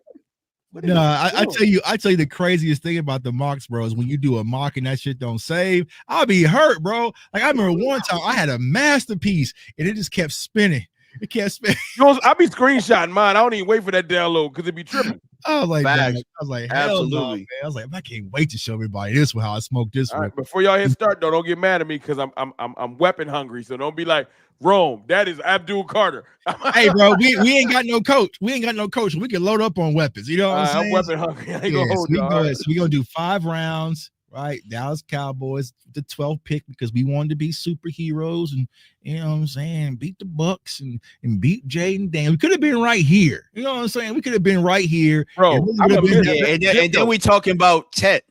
no, I tell you the craziest thing about the mocks, bro, is when you do a mock and that shit don't save, I'll be hurt, bro. Like I remember one time I had a masterpiece and it just kept spinning. It kept spinning. I be screenshotting mine. I don't even wait for that download because it be tripping. I was like, absolutely. No, man. I was like, I can't wait to show everybody this one how I smoke this one. Right, before y'all hit start, though, don't get mad at me because I'm weapon hungry. So don't be like, Rome, that is Abdul Carter. Hey, bro, we ain't got no coach. We can load up on weapons. You know what I'm saying? I'm weapon hungry. I ain't gonna hold y'all. So we're gonna do 5 rounds, right? Dallas Cowboys, the 12th pick, because we wanted to be superheroes and you know what I'm saying, beat the Bucks and beat Jaden Daniels. We could have been right here. You know what I'm saying? We could have been right here. Bro, and then we talking about Tet.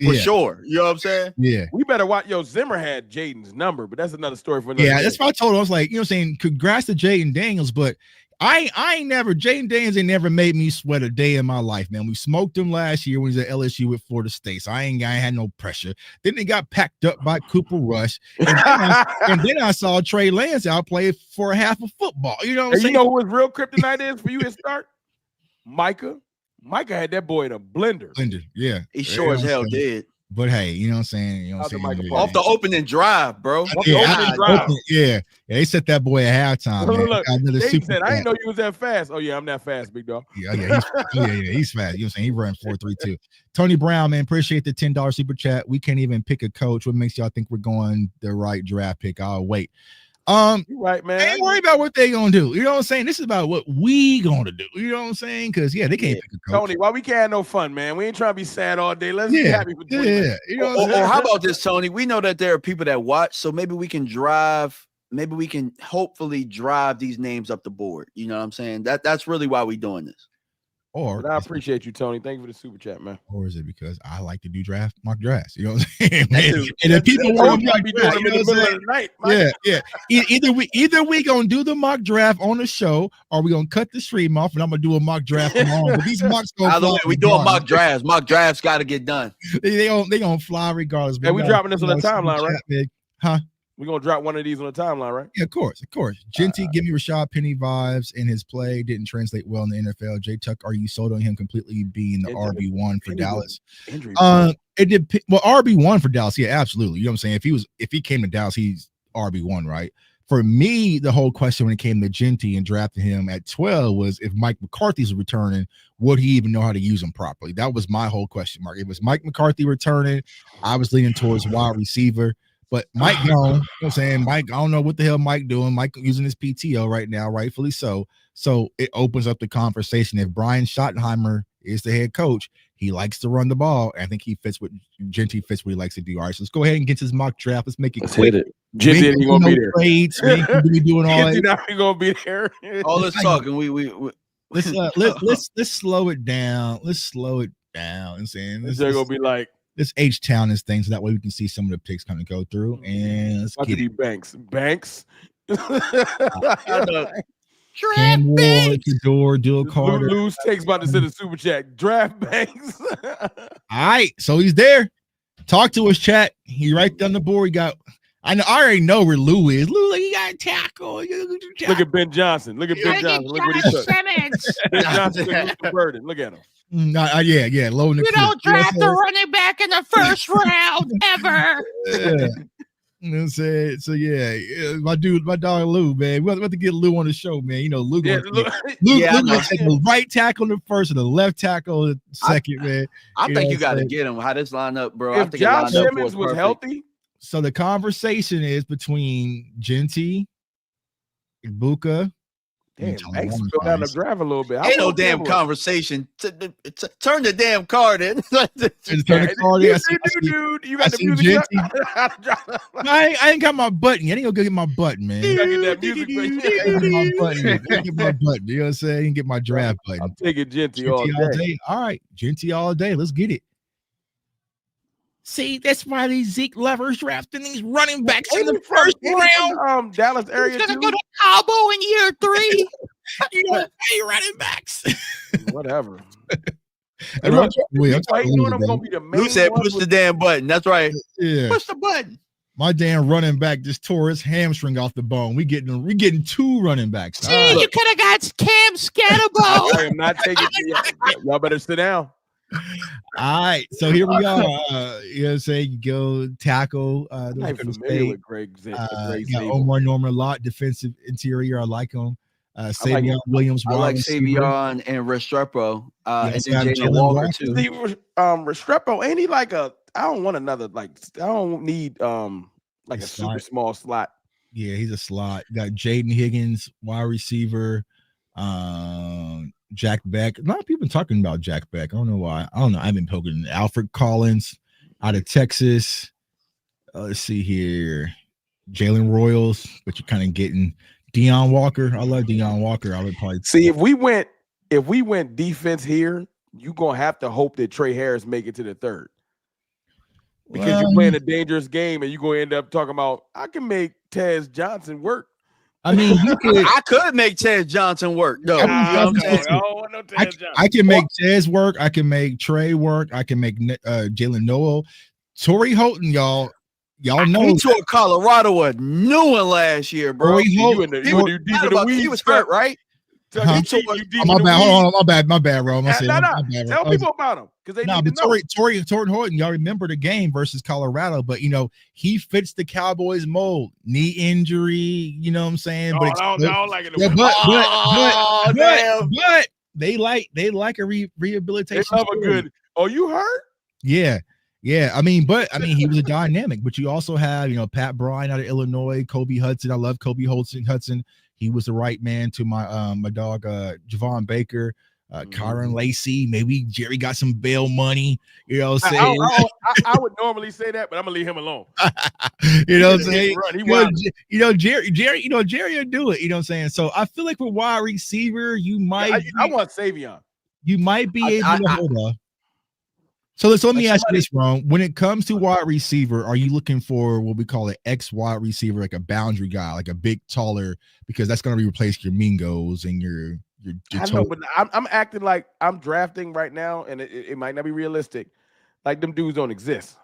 For sure. You know what I'm saying? Yeah. We better watch. Zimmer had Jaden's number, but that's another story for another day. That's what I told him. I was like, you know what I'm saying? Congrats to Jaden Daniels, but Jaden Daniels ain't never made me sweat a day in my life, man. We smoked him last year when he was at LSU with Florida State, so I had no pressure. Then they got packed up by Cooper Rush, and then I saw Trey Lance outplay for half of football. You know what I'm saying? You know who his real kryptonite is for you to start? Micah. Micah had that boy in a blender. Yeah. He sure as hell did. But hey, you know what I'm saying? You know what I'm saying? Off the opening drive, bro. Yeah. They set that boy at halftime. Look, they said, I didn't know you was that fast. Oh, yeah, I'm that fast, big dog. Yeah, he's fast. You know what I'm saying? He run 4.32. Tony Brown, man, appreciate the $10 super chat. We can't even pick a coach. What makes y'all think we're going the right draft pick? I'll wait. You right, I man. ain't worried about what they gonna do. You know what I'm saying? This is about what we gonna do. You know what I'm saying? Because they can't pick a coach. Tony, why we can't have no fun, man? We ain't trying to be sad all day. Let's be happy for 20 minutes. You know what I'm saying? Or how about this, Tony? We know that there are people that watch, so maybe we can hopefully drive these names up the board. You know what I'm saying? That's really why we're doing this. But I appreciate you, Tony. Thank you for the super chat, man. Or is it because I like to do mock drafts? You know what I'm saying? And if people want to be doing them in the middle of the night, yeah. Either we gonna do the mock draft on the show, or we gonna cut the stream off, and I'm gonna do a mock draft tomorrow. But these mocks By the way, we doing mock drafts. Mock drafts got to get done. They gonna fly regardless. Hey, we dropping this on the timeline, right? Man. Huh? We're gonna drop one of these on the timeline, right? Yeah, of course. Genty, give me Rashad Penny vibes, and his play didn't translate well in the NFL. J Tuck, are you sold on him completely being the RB1 for Dallas? It did. Well, RB1 for Dallas, yeah, absolutely. You know what I'm saying? If he came to Dallas, he's RB1, right? For me, the whole question when it came to Genty and drafting him at 12 was if Mike McCarthy's returning, would he even know how to use him properly? That was my whole question mark. It was Mike McCarthy returning. I was leaning towards wide receiver. But Mike gone, you know what I'm saying? Mike, I don't know what the hell Mike doing. Mike using his PTO right now, rightfully so. So it opens up the conversation. If Brian Schottenheimer is the head coach, he likes to run the ball. I think Genty fits what he likes to do. All right, so let's go ahead and get his mock draft. Let's make it quick. Hit it. Genty ain't gonna be there. Trades. We ain't gonna be doing all that. Not gonna be there. All this talking, let's slow it down. Let's slow it down. And saying this is gonna be like. Let's H-town this thing so that way we can see some of the picks kind of go through. And let's get it. Banks. Cam Ward, Cador, Dill Carter. Lose takes about to send a super chat. Draft Banks. All right, so he's there. Talk to us, chat. He right down the board. I already know where Lou is. Lou, like, he got a tackle. Look at Ben Johnson. Look what he took. Ben Johnson took the burden. Look at him. Yeah. Low in the you don't draft the running back in the first round ever. Yeah. You know what I'm saying? So my dog Lou, man. We have to get Lou on the show, man. You know, Lou gonna take the right tackle in the first and the left tackle in the second, man. I think you got to get him. How this line up, bro? If Josh Simmons was healthy. So the conversation is between Genty, Ibuka. Damn, Banks fell down the draft a little bit. Ain't no damn conversation. Turn the damn card in. Turn the card in. Dude, you got the music. I ain't got my button. I ain't gonna go get my button, man. You gotta get that music. Get my button. You know what I'm saying? You can get my draft button. I'm taking Genty all day. All right, Genty all day. Let's get it. See, that's why these Zeke lovers drafting these running backs in the first round. Dallas area. He's gonna go to Cabo in year 3. You don't pay running backs. Whatever. Lou said, "Push the damn button." That's right. Yeah, push the button. My damn running back just tore his hamstring off the bone. We getting 2 running backs. See, you could have got Cam Scatterbo. I am not taking it. Y'all better sit down. All right, so here we are. You know what I'm saying? You go tackle. I'm familiar with Greg Omar Norman a lot. Defensive interior, I like him. Savion Williams. I like Savion and Restrepo. And then Jalen Walker too. See, Restrepo, ain't he like a? I don't want another. Like, I don't need like a super small slot. Yeah, he's a slot. Got Jaden Higgins, wide receiver. Jack Beck. A lot of people talking about Jack Beck. I don't know why. I don't know. I've been poking Alfred Collins out of Texas. Let's see here. Jalen Royals, but you're kind of getting Deion Walker. I love Deion Walker. I would probably see if we went defense here, you're gonna have to hope that Trey Harris make it to the third. Because you're playing a dangerous game and you're gonna end up talking about I can make Tez Johnson work. I mean, I could make Tez Johnson work. No, I can make Tez work. I can make Trey work. I can make Jalen Noel. Torrey Houghton, y'all know. He tore Colorado a new one last year, bro. He was hurt, right? My bad. Hold on. My bad, bro. Tell people about him because they need to know. Torrey Horton, y'all remember the game versus Colorado, but he fits the Cowboys mold. Knee injury, you know what I'm saying? But I don't like it. But they like a rehabilitation. They love a good. Oh, you hurt? Yeah. Yeah, I mean, he was a dynamic. But you also have, Pat Bryant out of Illinois, Kobe Hudson. I love Kobe Hudson. He was the right man to my dog, Javon Baker, Kyron Lacey. Maybe Jerry got some bail money. You know what I'm saying? I would normally say that, but I'm gonna leave him alone. You know what I'm saying? Jerry will do it. You know what I'm saying? So I feel like for wide receiver, you might. I want Savion. You might be able to hold on. So let me ask you this, Ron. When it comes to wide receiver, are you looking for what we call an X wide receiver, like a boundary guy, like a big, taller, because that's going to replace your Mingos and your I know, but I'm acting like I'm drafting right now, and it might not be realistic. Like them dudes don't exist.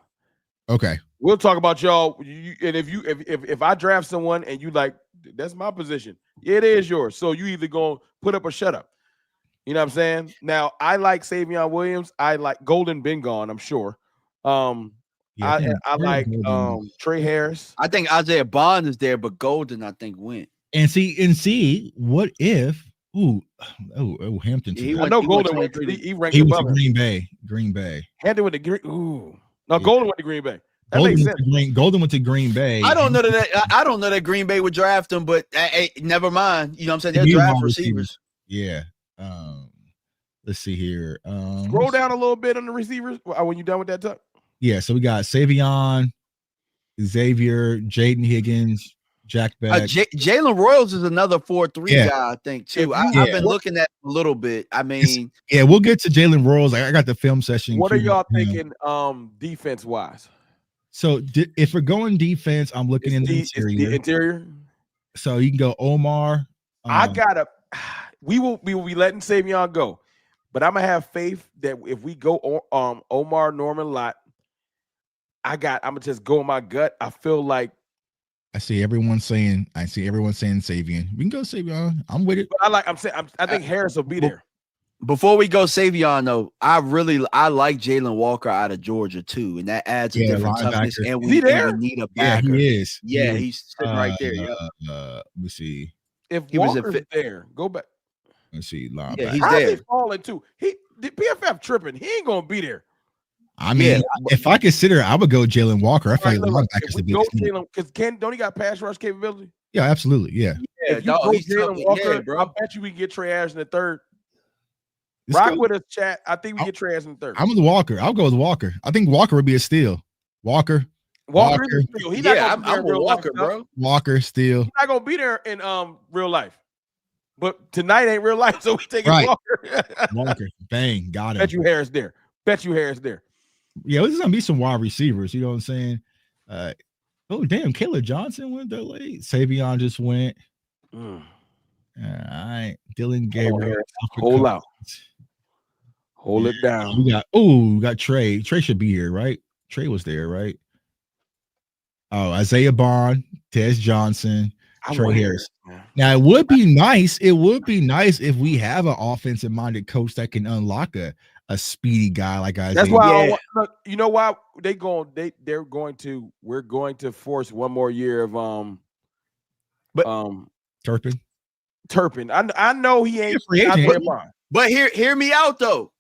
Okay, we'll talk about y'all. And if I draft someone and you like, that's my position. Yeah, it is yours. So you either gonna put up or shut up. You know what I'm saying? Now, I like Savion Williams. I like Golden been gone, I'm sure. I like Trey Harris. I think Isaiah Bond is there, but Golden, I think, went. And see, what if Hampton? I know Golden went. He ranked above Green Bay. Hampton went to Green. Ooh, no, Golden went to Green Bay. Golden went to Green Bay. I don't know that Green Bay would draft him, but never mind. You know what I'm saying? They'll draft receivers. Yeah. Let's see here. Scroll down a little bit on the receivers when you're done with that, Tuck. Yeah, so we got Savion, Xavier, Jaden Higgins, Jack Beck. Jalen Royals is another 4-3 guy, I think, too. I've been looking at a little bit. I mean, we'll get to Jalen Royals. I got the film session. What are y'all thinking defense wise? So if we're going defense, I'm looking in the interior. So you can go Omar. We will be letting Savion go, but I'm gonna have faith that if we go Omar, Norman, Lott, I'm gonna just go in my gut. I feel like I see everyone saying Savion. We can go Savion. I'm with it. But I think Harris will be there. Before we go Savion, though, I like Jalen Walker out of Georgia too, and that adds a different toughness. And we need a backer. Yeah, he is. Yeah, he's sitting right there. Yeah. Let me see. If Walker's there, go back. Let's see. Yeah, he's there. He falling too. The PFF tripping. He ain't gonna be there. I mean, if I consider, I would go Jalen Walker. I feel like linebackers the biggest. Because don't he got pass rush capability? Yeah, absolutely. Yeah. If you go Jalen Walker, bro. I bet you we can get Trey Ayers in the third. Rock with us, chat. I think we get Trey Ayers in the third. I'm with Walker. I'll go with Walker. I think Walker would be a steal. Walker is a steal. He's not I'm with Walker, bro. Walker steal. He's not gonna be there in real life. But tonight ain't real life, so we taking Walker. Walker, bang, got him. Bet you Harris there. Yeah, this is gonna be some wide receivers. You know what I'm saying? Oh damn, Caleb Johnson went that late. Savion just went. All right, Dylan Gabriel. Hold out. Hold it down. We got Trey. Trey should be here, right? Trey was there, right? Oh, Isaiah Bond, Tez Johnson, Trey Harris. Now it would be nice. It would be nice if we have an offensive minded coach that can unlock a speedy guy like Isaiah. That's why you know why we're going to force one more year of Turpin. I know he ain't free agent. But hear me out though.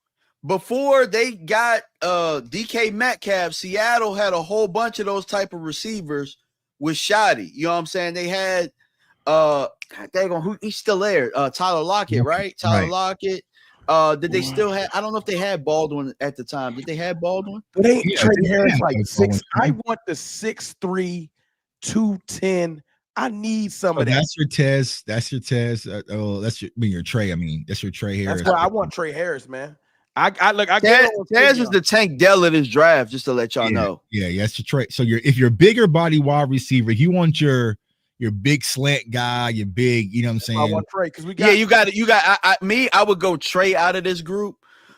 Before they got DK Metcalf, Seattle had a whole bunch of those type of receivers with Shoddy. You know what I'm saying? They had he's still there. Tyler Lockett, right? Tyler Lockett. Did they still have? I don't know if they had Baldwin at the time. Did they have Baldwin? But they Trey Harris like 6. I want the 6'3", 210. I need some of that. That's your test. That's your test. Your Trey. I mean, that's your Trey Harris. That's why I want Trey Harris, man. I Taz is the Tank Dell of this draft, just to let y'all know. Yeah, that's your Trey. So if you're a bigger body wide receiver, you want your big slant guy, your big, you know what I'm saying? I want Trey because we got I would go Trey out of this group,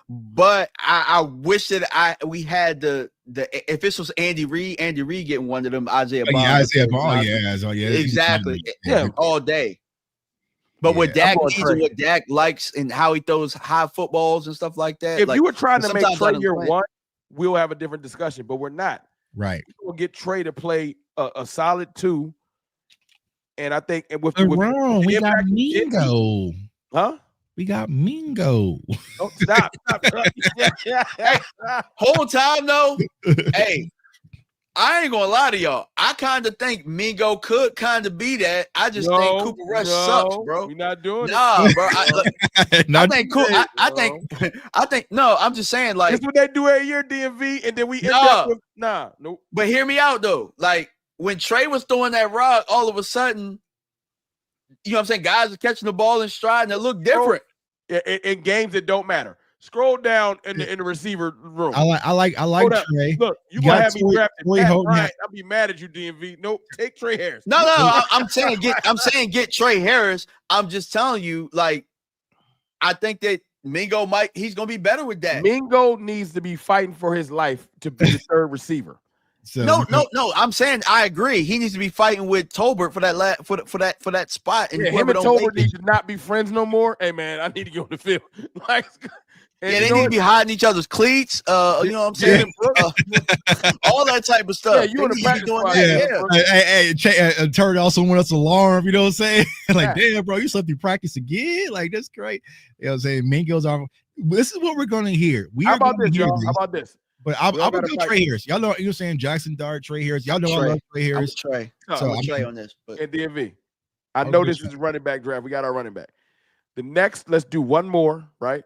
but I wish that we had the if this was Andy Reid getting one of them Isaiah Bond. Isaiah Bond, exactly. Yeah, all day. But what Dak needs and what Dak likes and how he throws high footballs and stuff like that. If you were trying to make Trey year one, we'll have a different discussion, but we're not. Right. We'll get Trey to play a solid 2. And I think with we got Mingo. Huh? We got Mingo. Oh, stop. Whole time though, hey, I ain't gonna lie to y'all. I kind of think Mingo could kind of be that. I just think Cooper Rush sucks, bro. We're not doing it. Bro. I think no. I'm just saying, like, that's what they do every year, DMV, and then we end up with nope. But hear me out though. Like when Trey was throwing that rock, all of a sudden, you know what I'm saying? Guys are catching the ball in stride, and it looked different in games that don't matter. Scroll down in the receiver room. I like Trey. Look, you gonna have me drafted Pat Bryant. I'll be mad at you, DMV. Nope, take Trey Harris. No, I'm saying get Trey Harris. I'm just telling you, like, I think that Mingo he's gonna be better with that. Mingo needs to be fighting for his life to be the third receiver. So, no. I'm saying I agree. He needs to be fighting with Tolbert for that spot. And him and Tolbert need to not be friends no more. Hey man, I need to go on the field. Like, they need to be hiding each other's cleats. You know what I'm saying? All that type of stuff. Yeah, you in the practice doing that. Turn off someone else's alarm. You know what I'm saying? Like, damn, bro, you slept through practice again. Like, that's great. You know what I'm saying? Mingo's on. This is what we're gonna hear. How about this, y'all? How about this? But I'm gonna go Trey Harris. Y'all know you're saying Jackson Dart, Trey Harris. Y'all know I love Trey Harris. Trey. I'm Trey on this. But. And DMV. I know this is running back draft. We got our running back. The next, let's do one more, right?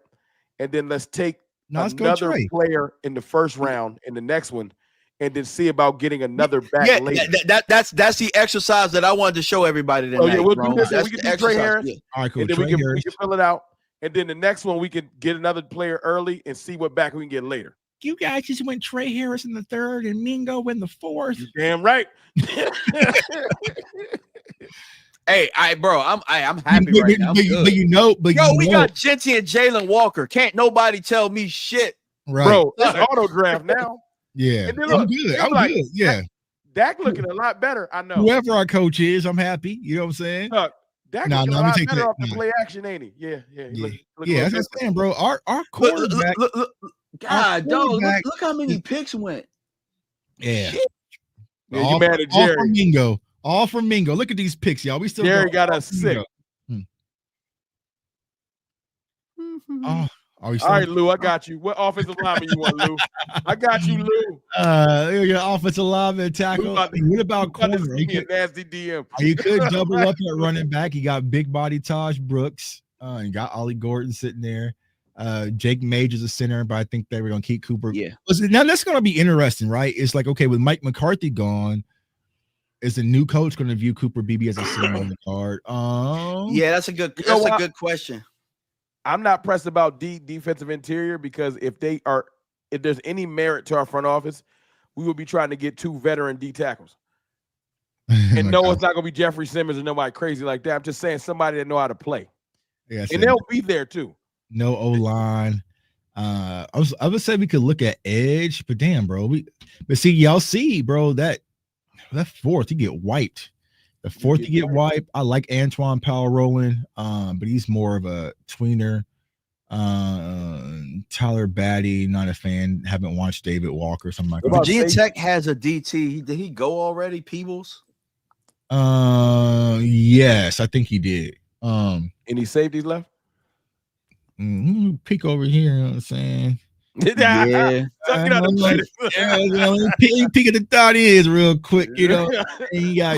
And then let's take another player in the first round in the next one, and then see about getting another back later. That's the exercise that I wanted to show everybody tonight. Oh yeah, we'll do this. We can do Trey Harris. Yeah. All right, cool. And then we can fill it out. And then the next one, we can get another player early and see what back we can get later. You guys just went Trey Harris in the third and Mingo in the fourth. You're damn right. Hey, I'm happy right now. But we got Genty and Jalen Walker. Can't nobody tell me shit, right? Bro, that's auto draft now. Yeah, I'm good. Good. Yeah, Dak looking a lot better. I know. Whoever our coach is, I'm happy. You know what I'm saying? Look, Dak looking a lot better off the play action, ain't he? Yeah. That's what I'm saying, bro. Our quarterback. God, dog, look how many picks went. Yeah. Yeah, you mad at Jerry? All from Mingo. Look at these picks, y'all. We still Jerry got us sick. All right, Lou, I got you. What offensive lineman you want, Lou? I got you, Lou. Your offensive lineman tackle. What about corner? Nasty DM. You could double up at running back. You got big body Taj Brooks. You got Ollie Gordon sitting there. Jake Major's a center, but I think they were going to keep Cooper. Yeah. Now that's going to be interesting, right? It's like, okay, with Mike McCarthy gone, is the new coach going to view Cooper Beebe as a center on the card? Yeah, that's a good question. I'm not pressed about defensive interior because if there's any merit to our front office, we will be trying to get 2 veteran D tackles. And no, it's not going to be Jeffrey Simmons or nobody crazy like that. I'm just saying somebody that know how to play. Yeah, and they'll be there too. No O-line. I would say we could look at edge, but damn, bro. But see, y'all see, bro, that fourth, you get wiped. The fourth, you get wiped. I like Antoine Powell Rowland, but he's more of a tweener. Tyler Batty, not a fan. Haven't watched David Walker, something like that. Virginia Tech has a DT. Did he go already, Peebles? Yes, I think he did. Any safeties left? Peek over here, you know what I'm saying? Yeah. Peek at the thought is real quick, you know. And you got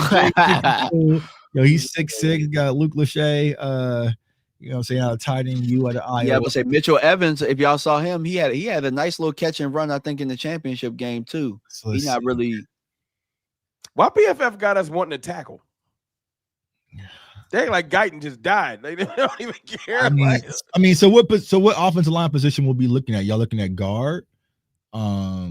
he's 6'6", you got Luke Lachey, you know what I'm saying, out of tight end you at the Iowa. Yeah, I would say Mitchell Evans, if y'all saw him, he had a nice little catch and run, I think, in the championship game too. So he's not really. Why PFF got us wanting to tackle? They like Guyton just died. They don't even care. I mean, so what offensive line position we'll be looking at? Y'all looking at guard? I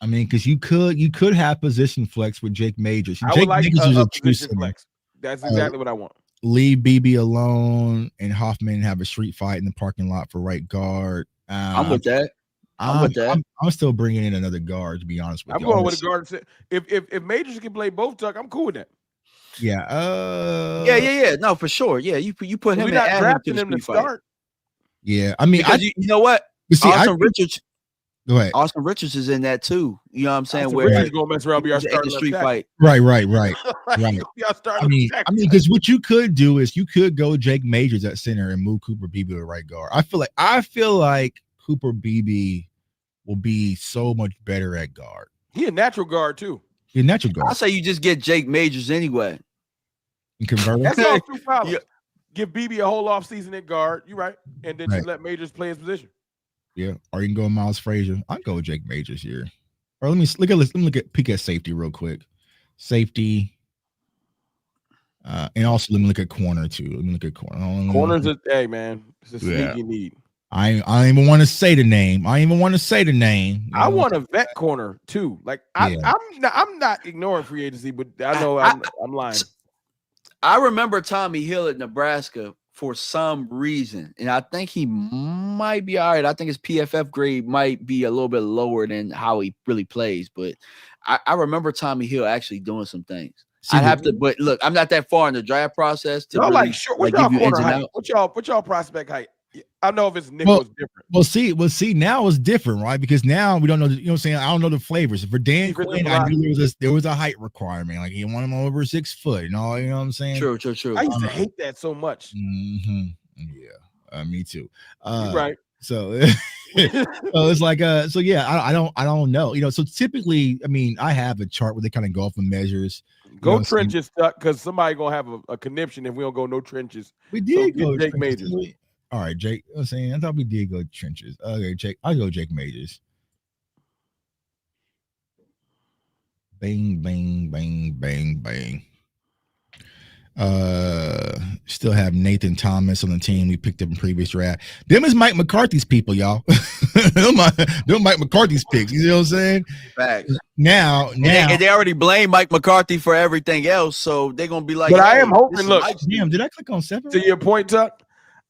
mean, because you could have position flex with Jake Majors. I would like a position flex. That's exactly what I want. Leave BB alone and Hoffman have a street fight in the parking lot for right guard. I'm with that. I'm still bringing in another guard, to be honest with you. I'm going with a guard. If Majors can play both, Tuck, I'm cool with that. Yeah. Yeah. No, for sure. Yeah, you put him. We're not drafting him to start. Yeah, I mean, you know what? See, Austin Richards. Go ahead. Austin Richards is in that too. You know what I'm saying? Austin Where Richards gonna mess around, be our it's a starting street left fight. Right. Like, Right. y'all starting I mean, left tackle. because what you could do is you could go Jake Majors at center and move Cooper Beebe to right guard. I feel like Cooper Beebe will be so much better at guard. He a natural guard too. He's a natural guard. I say you just get Jake Majors anyway. And convert him. That's all two problems. Yeah. Give BB a whole off season at guard. You right, and then Right. just let Majors play his position. Yeah, or you can go Miles Frazier. I'll go with Jake Majors here. Or let me look at this. Let me peek at safety real quick. Safety, and also let me look at corner too. Let me look at corner. Corners, hey man, it's a sneaky need. I don't even want to say the name. I want a vet corner too. Like I'm not ignoring free agency, but I know I'm lying. I remember Tommy Hill at Nebraska for some reason, and I think he might be all right. I think his PFF grade might be a little bit lower than how he really plays, but I remember Tommy Hill actually doing some things. But look, I'm not that far in the draft process to really, what's y'all corner height? What's y'all prospect height? I know if it's nickel, it's different. Well, see, now it's different, right? Because now we don't know, you know what I'm saying? I don't know the flavors. For Dan Quinn, I knew there was a height requirement. Like he wanted him over 6 foot and all, you know what I'm saying? True. I used to hate that so much. Yeah, me too. You're right. So, so it's like so yeah, I don't know. You know, so typically, I mean, I have a chart where they kind of go off and measures. Go trenches because somebody gonna have a conniption if we don't go no trenches. We did go Jake Majors. All right, Jake. I was saying I thought we did go trenches. Okay, Jake. I'll go Jake Majors. Bang, bang, bang, bang, bang. Still have Nathan Thomas on the team we picked up in previous draft. Them is Mike McCarthy's people, y'all. them Mike McCarthy's picks. You know what I'm saying? Facts. Now, and they already blame Mike McCarthy for everything else, so they're gonna be like. But I am hoping. Look, damn, did I click on 7? To your point, Tuck.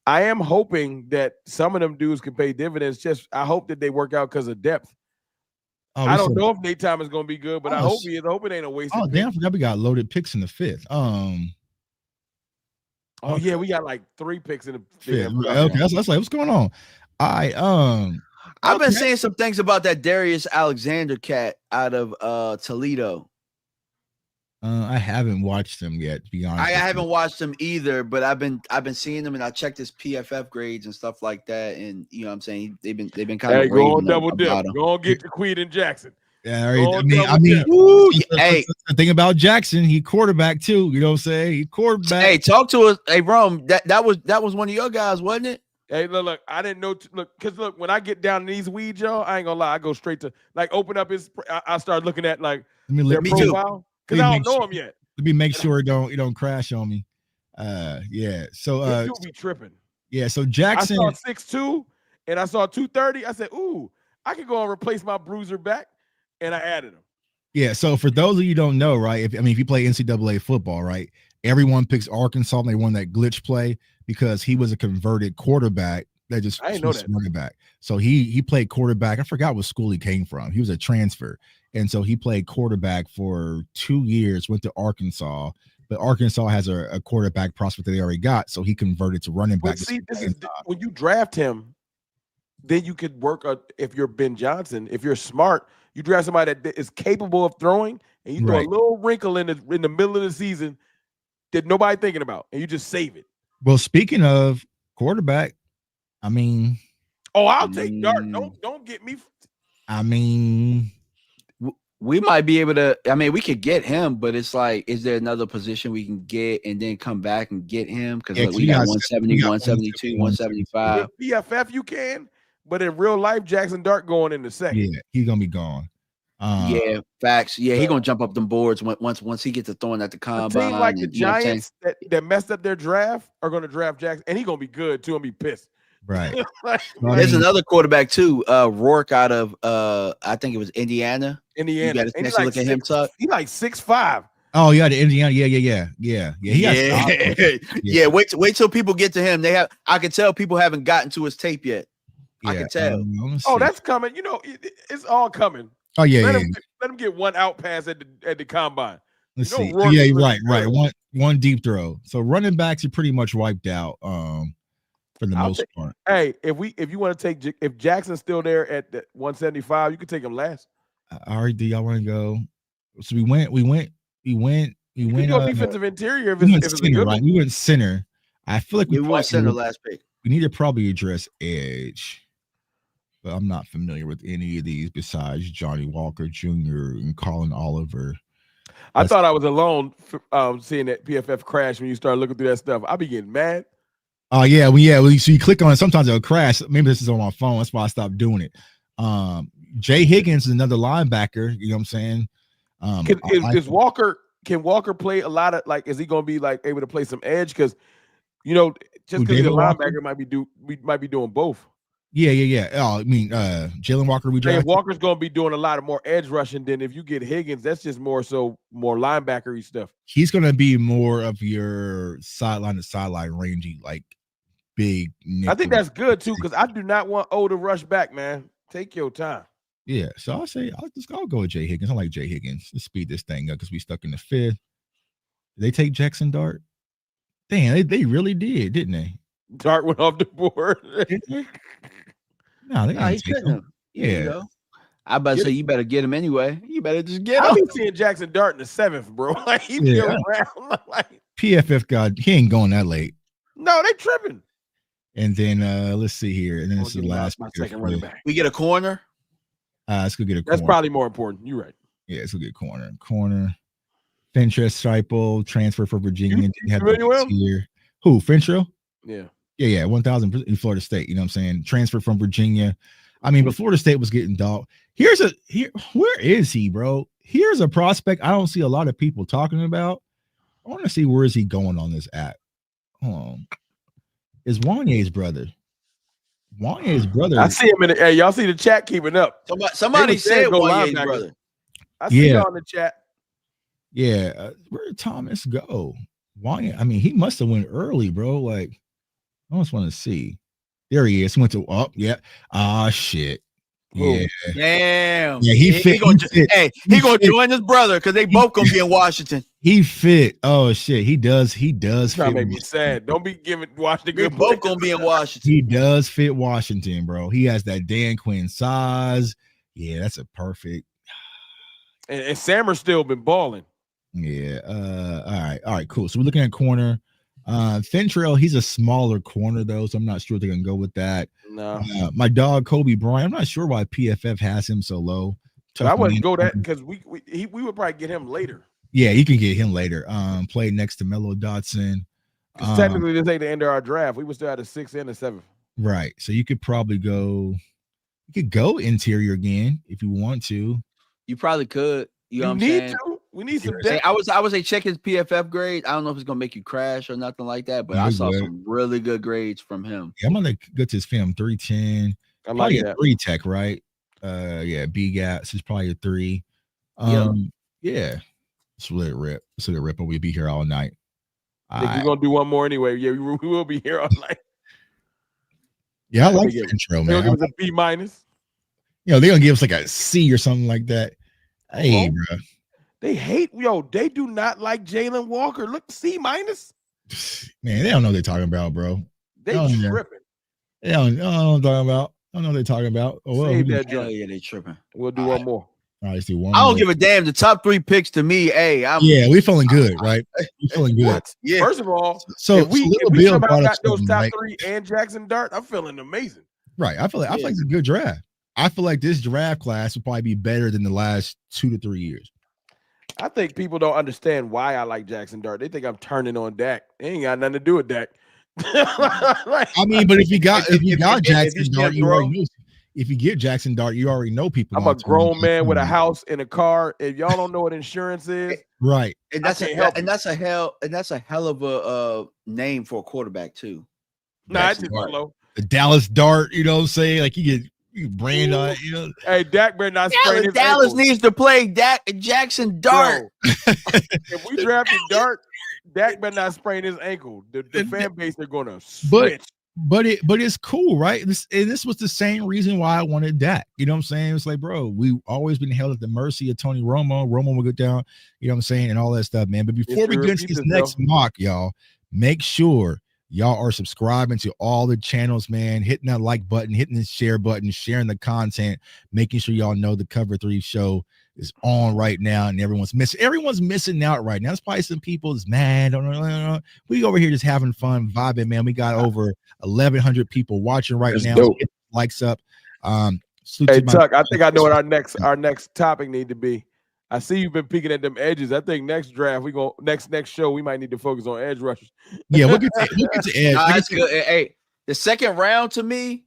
I am hoping that some of them dudes can pay dividends. Just I hope that they work out because of depth. I don't know if Nate Thomas is gonna be good, but I hope he is. I hope it ain't a waste. Oh damn! I forgot we got loaded picks in the 5th. Oh yeah, we got like 3 picks in the 5th. Okay, that's like what's going on. I've been saying some things about that Darius Alexander cat out of Toledo. I haven't watched him yet, to be honest. I haven't watched him either, but I've been seeing him, and I checked his PFF grades and stuff like that. And you know what I'm saying, they've been kind of go on double dip. Go on get Jaquid and Jackson. Yeah, I mean, the thing about Jackson, he quarterback too. You know what I'm saying? He quarterback. Hey, talk to us. Hey, Rome, that was one of your guys, wasn't it? Hey, look, I didn't know. Because when I get down in these weeds, y'all, I ain't gonna lie. I go straight to open up his. I start looking at their profile. Because I don't know him yet. Let me make sure it don't crash on me. Yeah. So you'll be tripping. Yeah. So Jackson. I saw 6'2" and I saw 230. I said, "Ooh, I could go and replace my bruiser back," and I added him. Yeah. So for those of you who don't know, right? If you play NCAA football, right? Everyone picks Arkansas. And they won that glitch play because he was a converted quarterback. That just I didn't know that. Running back. So he played quarterback. I forgot what school he came from. He was a transfer. And so he played quarterback for 2 years, went to Arkansas, but Arkansas has a quarterback prospect that they already got. So he converted to running back. See, when you draft him, then you could work if you're Ben Johnson, if you're smart, you draft somebody that is capable of throwing and you throw a little wrinkle in the middle of the season that nobody thinking about and you just save it. Well, speaking of quarterback, I mean, I'll take Dart. Don't get me. I mean, we might be able to. I mean, we could get him, but it's like, is there another position we can get and then come back and get him? Because we got 170, 172, 175. PFF you can, but in real life, Jackson Dart going in the second. Yeah, he's gonna be gone. Yeah, facts. Yeah, he's gonna jump up them boards once he gets to throwing at the combine. A team like the Giants that messed up their draft are gonna draft Jackson, and he's gonna be good too. And be pissed. Right. There's another quarterback too, Rourke out of I think it was Indiana. You got a chance to look at him, Tuck. He's like 6'5". Oh yeah, the Indiana. Yeah. Wait till people get to him. I can tell people haven't gotten to his tape yet. I can tell. That's coming. You know, it's all coming. Oh yeah, let him get one out pass at the combine. Let's see. Yeah, right. One deep throw. So running backs are pretty much wiped out. for the most part. Hey, if you want to take if Jackson's still there at the 175, you can take him last. All right, do y'all want to go? So we went. You can go defensive interior if it's a center, good right? one. We went center. I feel like we went center last pick. We need to probably address edge, but I'm not familiar with any of these besides Johnny Walker Jr. and Colin Oliver. I thought I was alone seeing that PFF crash when you start looking through that stuff. I'll be getting mad. Oh yeah, so you click on it, sometimes it'll crash. Maybe this is on my phone. That's why I stopped doing it. Jay Higgins is another linebacker. You know what I'm saying? Can Walker play a lot of is he gonna be able to play some edge? Because just because he's a linebacker might be doing both. Yeah. Oh, I mean, Jalen Walker. Walker's gonna be doing a lot of more edge rushing than if you get Higgins. That's just more linebackery stuff. He's gonna be more of your sideline to sideline rangy, big. I think that's good too, because I do not want O to rush back, man. Take your time. Yeah, so I'll go with Jay Higgins. I like Jay Higgins. Let's speed this thing up because we stuck in the 5th. Did they take Jackson Dart? Damn, they really did, didn't they? Dart went off the board. No, they didn't take him. Yeah. I about to say you better get him anyway. You better just get him. I'll be seeing Jackson Dart in the 7th, bro. He be around. PFF God, he ain't going that late. No, they tripping. And then let's see here. And then this is the last second running back. We get a corner. Let's go get a corner. That's probably more important. You're right. Yeah, let's go get corner. Fintrell Striple, transfer for Virginia. Who? Fintrell? Yeah. 1,000 in Florida State. You know what I'm saying? Transfer from Virginia. I mean, but Florida State was getting dogged. Where is he, bro? Here's a prospect I don't see a lot of people talking about. I want to see where is he going on this app. Hold on. Is Wanye's brother? I see him in the. Hey, y'all see the chat keeping up? Somebody said Wanye's brother. I see y'all in the chat. Yeah, where did Thomas go? Wanye, I mean, he must have went early, bro. I almost want to see. There he is. He went to yeah. Shit. Yeah. Damn. Yeah, he fit. He gonna join his brother because they both gonna be in Washington. He fit. Oh shit. He does. Trying to make me sad. Don't be giving Washington good. They both gonna be in Washington. He does fit Washington, bro. He has that Dan Quinn size. Yeah, that's a perfect. And Sammer's still been balling. Yeah. All right. Cool. So we're looking at corner. Fintrell, he's a smaller corner though, so I'm not sure they're gonna go with that. No. My dog Kobe Bryant. I'm not sure why PFF has him so low. I wouldn't go that because we would probably get him later. Yeah, you can get him later. Played next to Mello Dotson. Technically, this ain't the end of our draft. We would still have the 6th and the 7th. Right. So you could probably go. You could go interior again if you want to. You probably could. You know what I'm need saying? to. We need some depth. I would say check his PFF grade. I don't know if it's gonna make you crash or nothing like that, but I saw some really good grades from him. Yeah, I'm gonna go to his film 310. I like that. 3 tech, right? Yeah, B gaps is probably a 3. Yeah. Let's let it rip. But we'll be here all night. We're gonna do one more anyway. Yeah, we will be here all night. Yeah, I like the intro, man. They'll give us a B-. They're gonna give us like a C or something like that. Hey, bro. They hate, they do not like Jalen Walker. Look, C-. Man, they don't know what they're talking about, bro. They tripping. They don't know what I'm talking about. I don't know what they're talking about. Oh, well, yeah, they tripping. We'll do one more. All right, let's do one I don't more. give a damn. The top 3 picks to me, we're feeling good, right? We're feeling good. Yeah. First of all, so if we somehow got those top 3 and Jackson Dart, I'm feeling amazing. Right. I feel like it's a good draft. I feel like this draft class will probably be better than the last 2 to 3 years. I think people don't understand why I like Jackson Dart. They think I'm turning on Dak. It ain't got nothing to do with Dak. I mean, but if you got Jackson Dart, you already know. If you get Jackson Dart, you already know people. I'm a grown man with a house and a car. If y'all don't know what insurance is, right? And that's a hell of a name for a quarterback too. Nah, it's just low. The Dallas Dart, you know what I'm saying? Like you brand on it, Hey, Dak better not sprain his Dallas ankles. needs to play Jackson Dart. If we drafted Dart, Dak better not sprain his ankle. The fan base are gonna switch. But it's cool, right? This was the same reason why I wanted Dak. You know what I'm saying? It's like, bro, we've always been held at the mercy of Tony Romo. Romo will go down, you know what I'm saying, and all that stuff, man. But before we get into this next mock, y'all, make sure y'all are subscribing to all the channels, man, hitting that like button, hitting the share button, sharing the content, making sure y'all know the Cover 3 show is on right now, and everyone's missing out right now. There's probably some people that's mad. We over here just having fun, vibing, man. We got over 1,100 people watching right now. So get likes up. Hey Tuck, I think I know what our next topic need to be. I see you've been peeking at them edges. I think next draft next show we might need to focus on edge rushers. Yeah, we'll get to edge. That's good. Hey, the second round to me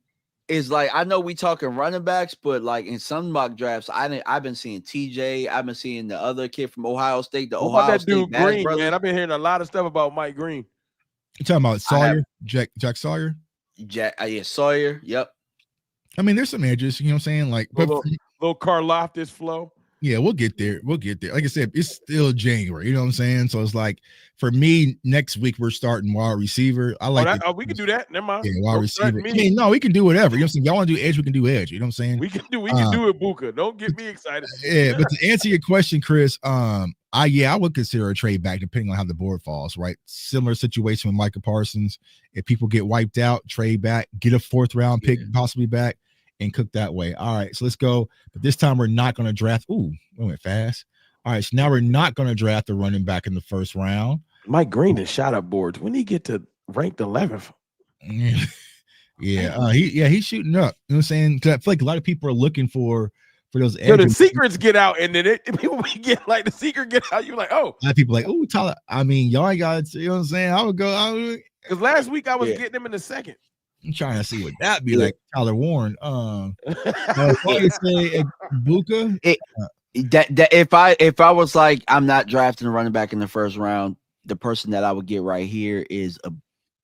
is like, I know we talking running backs, but like in some mock drafts, I've been seeing TJ. I've been seeing the other kid from Ohio State. What about that dude Green, man? I've been hearing a lot of stuff about Mike Green. You talking about Sawyer, Jack Sawyer? Yeah, Sawyer. Yep. I mean, there's some edges. You know what I'm saying? Like little Karlaftis flow. Yeah, we'll get there. Like I said, it's still January. You know what I'm saying? So it's like, for me, next week we're starting wide receiver. I like. We can do that. Never mind. Yeah, wide receiver. I mean, no, we can do whatever. You know what I'm saying? Y'all want to do edge? We can do edge. You know what I'm saying? We can do it, Buka. Don't get me excited. Yeah, but to answer your question, Chris, I would consider a trade back depending on how the board falls. Right, similar situation with Micah Parsons. If people get wiped out, trade back, get a 4th round pick possibly back, and cook that way. All right, so let's go. But this time we're not going to draft. Ooh, we went fast. All right, so now we're not going to draft a running back in the 1st round. Mike Green has shot up boards. When did he get to ranked 11th? He's shooting up. You know what I'm saying? I feel like a lot of people are looking for those. So the secrets get out, and then people get like the secret get out. You're like, oh, a lot of people like, oh, Tyler. I mean, y'all ain't got. You know what I'm saying? I would go. Because last week I was getting him in the 2nd. I'm trying to see what that be like. Tyler Warren. Say Buka. If I was like, I'm not drafting a running back in the 1st round, the person that I would get right here is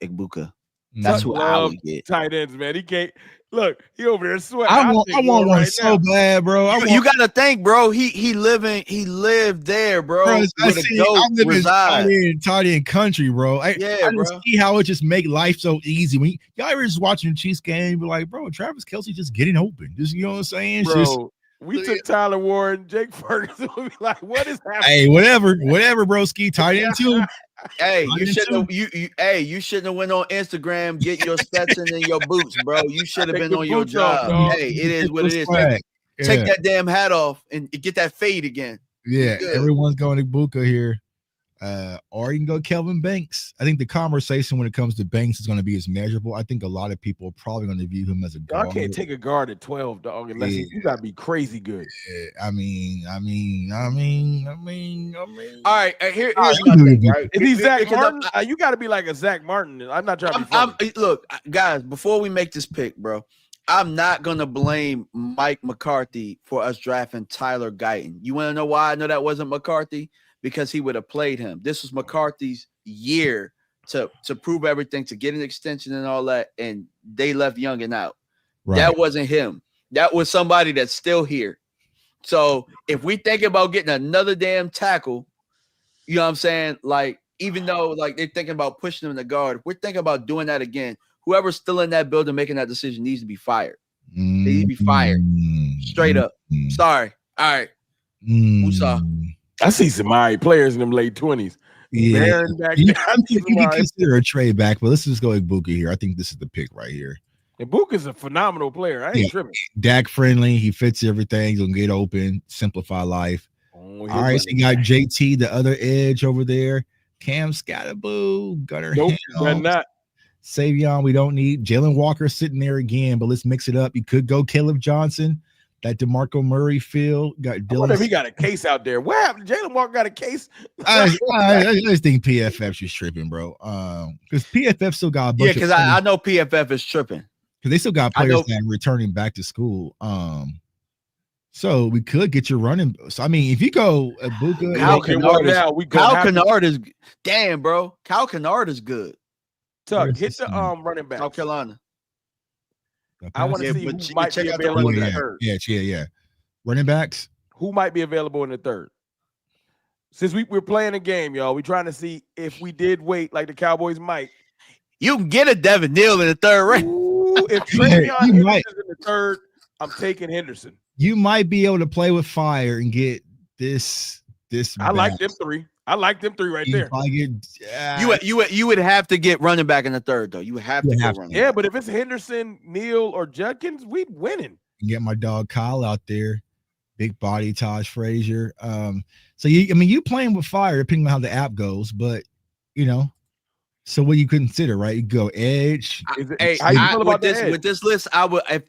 Buka. That's who I would get. Tight ends, man. He can't look. He over there sweating. I want one so bad, bro. You got to think, bro. He lived there, bro. I live in tight end country, bro. I see how it just make life so easy. When y'all ever just watching the Chiefs game, be like, bro, Travis Kelce just getting open. Just, you know what I'm saying? Bro, we took Tyler Warren, Jake Ferguson. We be like, what is happening? Hey, whatever, broski. Tight end too. Hey, you shouldn't have went on Instagram, get your Stetson and your boots, bro. You should have been on your job. Hey, it is what it is. Take that damn hat off and get that fade again. Yeah, everyone's going to Buka here. Or you can go Kelvin Banks. I think the conversation when it comes to Banks is going to be as measurable. I think a lot of people are probably going to view him as a guard. I can't take a guard at 12, dog, unless you got to be crazy good. I mean. All right, here's my thing, right? Is he Zach Martin? You got to be like a Zach Martin. I'm not trying to be funny. Look, guys, before we make this pick, bro, I'm not going to blame Mike McCarthy for us drafting Tyler Guyton. You want to know why I know that wasn't McCarthy? Because he would have played him. This was McCarthy's year to prove everything, to get an extension and all that, and they left Youngin out. Right. That wasn't him. That was somebody that's still here. So if we think about getting another damn tackle, you know what I'm saying? Like, even though like they're thinking about pushing him in the guard, if we're thinking about doing that again, whoever's still in that building making that decision needs to be fired. They need to be fired. Straight up. Sorry. All right. Musa. I see some players in them late 20s. Yeah, you can consider a trade back, but let's just go with Buka here. I think this is the pick right here. And Buka's a phenomenal player. I ain't tripping. Dak friendly. He fits everything. He's gonna get open, simplify life. All right, so you got JT, the other edge over there. Cam Scatterboo, Gunner. Nope, they're not. Savion, we don't need. Jalen Walker sitting there again, but let's mix it up. You could go Caleb Johnson. That DeMarco Murray field got Dylan. I wonder if he got a case out there. What happened? Jalen Walker got a case. I just think PFF's just tripping, bro. Because PFF still got a bunch because I know PFF is tripping. Because they still got players that are returning back to school. So we could get your running. So I mean, if you go Buka, Kyle Kennard is damn, bro. Kyle Kennard is good. Tuck, hit the running back. South Carolina. I want to see who might be available in the 3rd. Yeah. Running backs. Who might be available in the 3rd? Since we're playing a game, y'all, we're trying to see if we did wait like the Cowboys might. You can get a Devin Neal in the 3rd round. Ooh, if Travion Henderson's in the 3rd, I'm taking Henderson. You might be able to play with fire and get this. I like them 3. I like them three right You there. probably get You would have to get running back in the third though. You would have to go running. Yeah, back. but if it's Henderson, Neal, or Judkins, we winning. get my dog Kyle out there, big body Taj Frazier. So you playing with fire depending on how the app goes, but so what you consider, right? You go edge. How you feel about this the edge? with this list?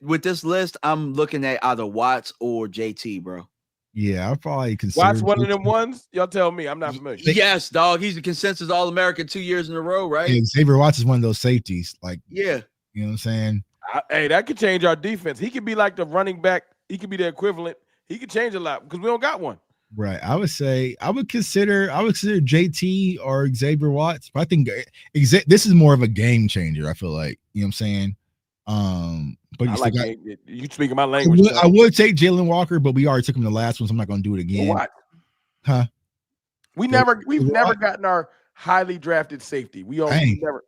With this list, I'm looking at either Watts or JT, bro. Yeah, I probably consider Watch one of them ones. Y'all tell me. I'm not familiar. Yes, dog. He's the consensus All-American 2 years in a row, right? Yeah, Xavier Watts is one of those safeties. Like, Yeah. you know what I'm saying? Hey, that could change our defense. He could be like the running back. He could be the equivalent. He could change a lot because we don't got one. Right. I would consider JT or Xavier Watts, but I think this is more of a game changer. I feel like, you know what I'm saying? But you speaking my language. I would take Jalen Walker, but we already took him the last one, so I'm not going to do it again. What? Huh? We've never gotten our highly drafted safety. We never.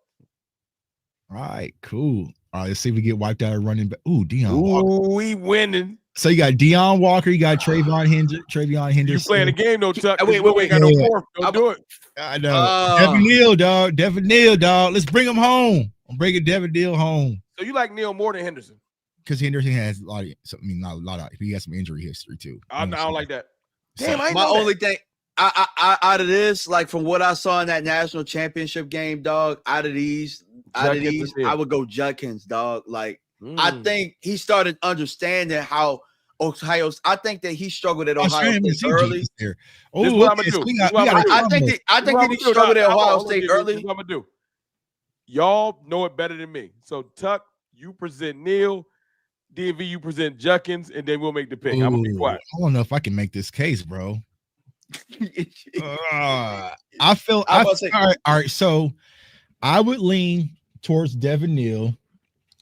All right, cool. All right, let's see if we get wiped out of running back. Ooh, Deion Walker. We winning. So you got Deion Walker, you got Travion Henderson. You playing the game, though, Chuck. Wait. Got no fourth. Don't do it. I know. Devin Neal, dog. Let's bring him home. I'm bringing Devin Neal home. So you like Neal more than Henderson? Because Henderson has a lot of, not a lot of, he has some injury history too. I don't like that. Damn, my only thing, I out of this, like from what I saw in that national championship game, dog. Out of these, I would go Judkins, dog. Like I think he started understanding how Ohio's. I think that he struggled at Ohio State early. This is what I'm gonna do. I think that he struggled at Ohio State early. This is what I'm gonna do. Y'all know it better than me. So Tuck, you present Neal. DMV, you present Judkins, and then we'll make the pick. I'm gonna be quiet. I don't know if I can make this case, bro. I feel all right. So I would lean towards Devin Neal.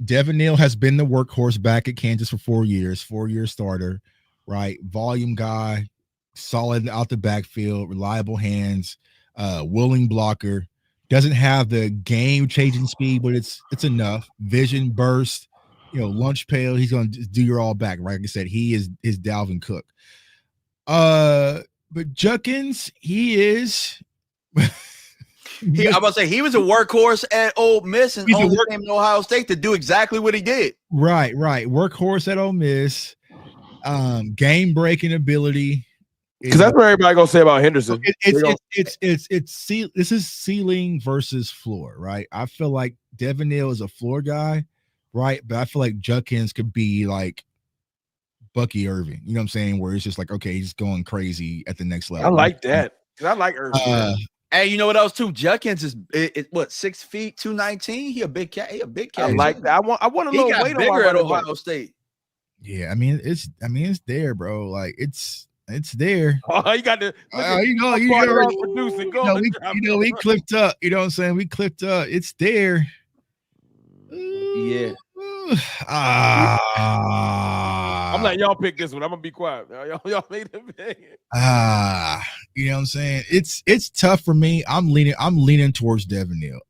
Devin Neal has been the workhorse back at Kansas for 4 years, 4-year starter, right? Volume guy, solid out the backfield, reliable hands, willing blocker. Doesn't have the game-changing speed, but it's enough. Vision, burst, lunch pail. He's going to do your all back. Right? Like I said, he is Dalvin Cook. But Judkins, he is. I'm about to say he was a workhorse at Ole Miss and only came to Ohio State to do exactly what he did. Right. Workhorse at Ole Miss. Game breaking ability. Because that's what everybody gonna say about Henderson. This is ceiling versus floor, right? I feel like Devin Neal is a floor guy, right? But I feel like Judkins could be like Bucky Irving, you know what I'm saying? Where it's just like, okay, he's going crazy at the next level. I like that. Because I like Irving. Hey, you know what else too? Judkins is what 6 feet 219. He a big cat. He a big cat. I like that. I want a little weight bigger at Ohio State. Yeah, I mean it's there, bro. Like it's there. Oh, you got to producing. We clipped up. You know what I'm saying? We clipped up. It's there. Yeah. I'm letting y'all pick this one. I'm gonna be quiet. Y'all made the pick. You know what I'm saying? It's tough for me. I'm leaning towards Devin Neal.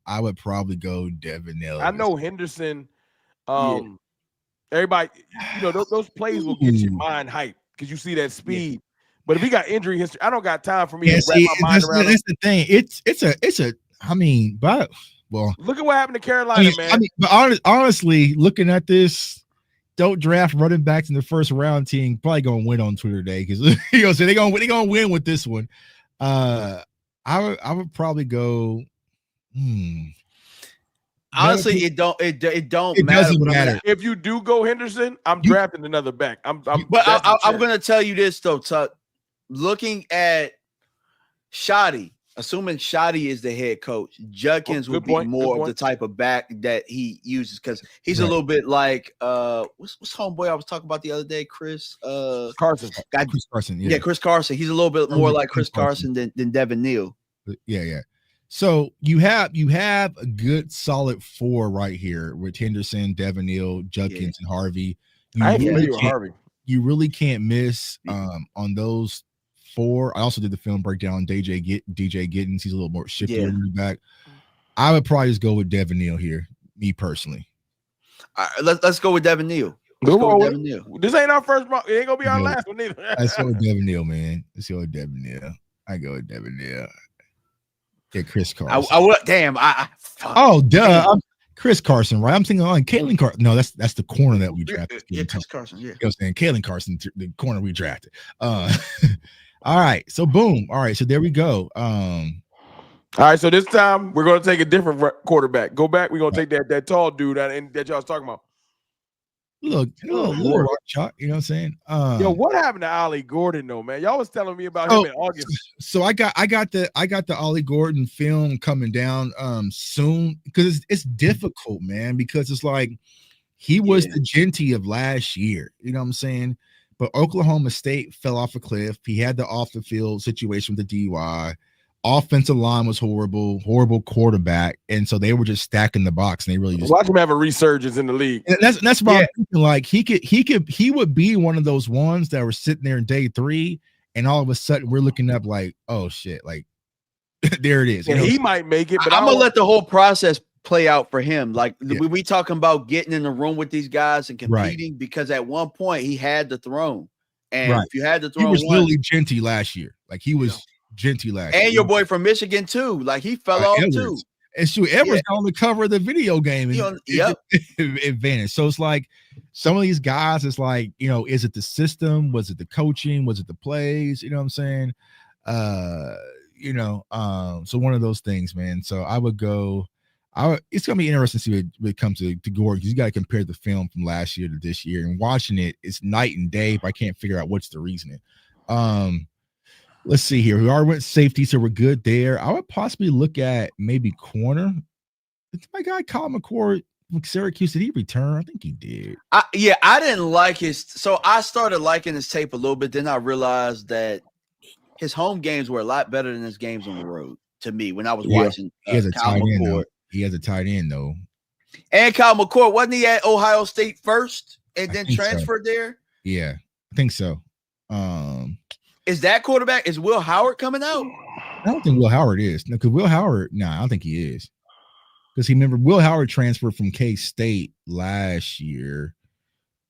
I would probably go Devin Neal. I know Henderson. Everybody, those plays will get your mind hyped because you see that speed. Yeah. But if he got injury history, I don't got time for me to wrap my mind around. That's the thing. Well, look at what happened to Carolina, man. But honestly, looking at this, don't draft running backs in the first round team. Probably gonna win on Twitter Day because they're gonna win with this one. I would probably go. Honestly, it don't matter. If you do go Henderson, I'm drafting another back. I'm gonna tell you this though, Tuck. Looking at Shoddy. Assuming Shoddy is the head coach, Judkins would be more of the type of back that he uses because he's a little bit like what's homeboy I was talking about the other day, Chris Carson. Chris Carson, yeah, Chris Carson. He's a little bit more like Chris Carson than Devin Neal. Yeah. So you have a good solid 4 right here with Henderson, Devin Neal, Judkins, and Harvey. You really can't miss on those 4. I also did the film breakdown on DJ Giddens. He's a little more shifty back. I would probably just go with Devin Neal here, me personally. All right, let's go with Devin Neal. Let's Go go on with with Devin it. Neal. This ain't our first month. It ain't gonna be our No. last one either. Let's go with Devin Neal, man. Let's go with Devin Neal. I go with Devin Neal. Yeah, Chris Carson. I would. Damn. Fuck. Oh, duh. Chris Carson, right? I'm thinking on Kalen Carson. No, that's the corner that we drafted. Yeah, Chris Carson. Yeah. You know what I'm saying? Kalen Carson, the corner we drafted. All right. So boom. All right. So there we go. All right, so this time we're gonna take a different quarterback. Go back. We're gonna take that tall dude that y'all was talking about. Look, little rock chalk, you know what I'm saying? Yo, what happened to Ollie Gordon though, man? Y'all was telling me about him in August. So I got the Ollie Gordon film coming down soon because it's difficult, man, because it's like he was the Genty of last year, you know what I'm saying? But Oklahoma State fell off a cliff. He had the off the field situation with the DUI. Offensive line was horrible quarterback, and so they were just stacking the box, and they really just watch him have a resurgence in the league. And that's what I'm thinking. Like he would be one of those ones that were sitting there in day 3, and all of a sudden we're looking up like, oh shit, like there it is. And he might make it, but I'm gonna let the whole process play out for him. Like we talking about getting in the room with these guys and competing because at one point he had the throne, and if you had the throne, he was literally Genty last year. Like he was. Genty last and year. Your boy from Michigan too, like he fell off Edwards. too. And shoot, Edwards on the cover of the video game, and it vanished. So it's like some of these guys, it's like, you know, is it the system? Was it the coaching? Was it the plays? You know what I'm saying? So one of those things, man. So I would go. It's gonna be interesting to see when it comes to Gordon, because you got to compare the film from last year to this year, and watching it, it's night and day. But I can't figure out what's the reasoning. Let's see here. We already went safety, so we're good there. I would possibly look at maybe corner. It's my guy Kyle McCord from Syracuse. Did he return? I think he did. I didn't like his. So I started liking his tape a little bit. Then I realized that his home games were a lot better than his games on the road. To me, when I was watching, he has a Kyle tight McCord. end. He has a tight end though. And Kyle McCord, wasn't he at Ohio State first and then transferred there? Yeah, I think so. Is that quarterback? Is Will Howard coming out? I don't think Will Howard is. No, because Will Howard, I don't think he is. Because Will Howard transferred from K-State last year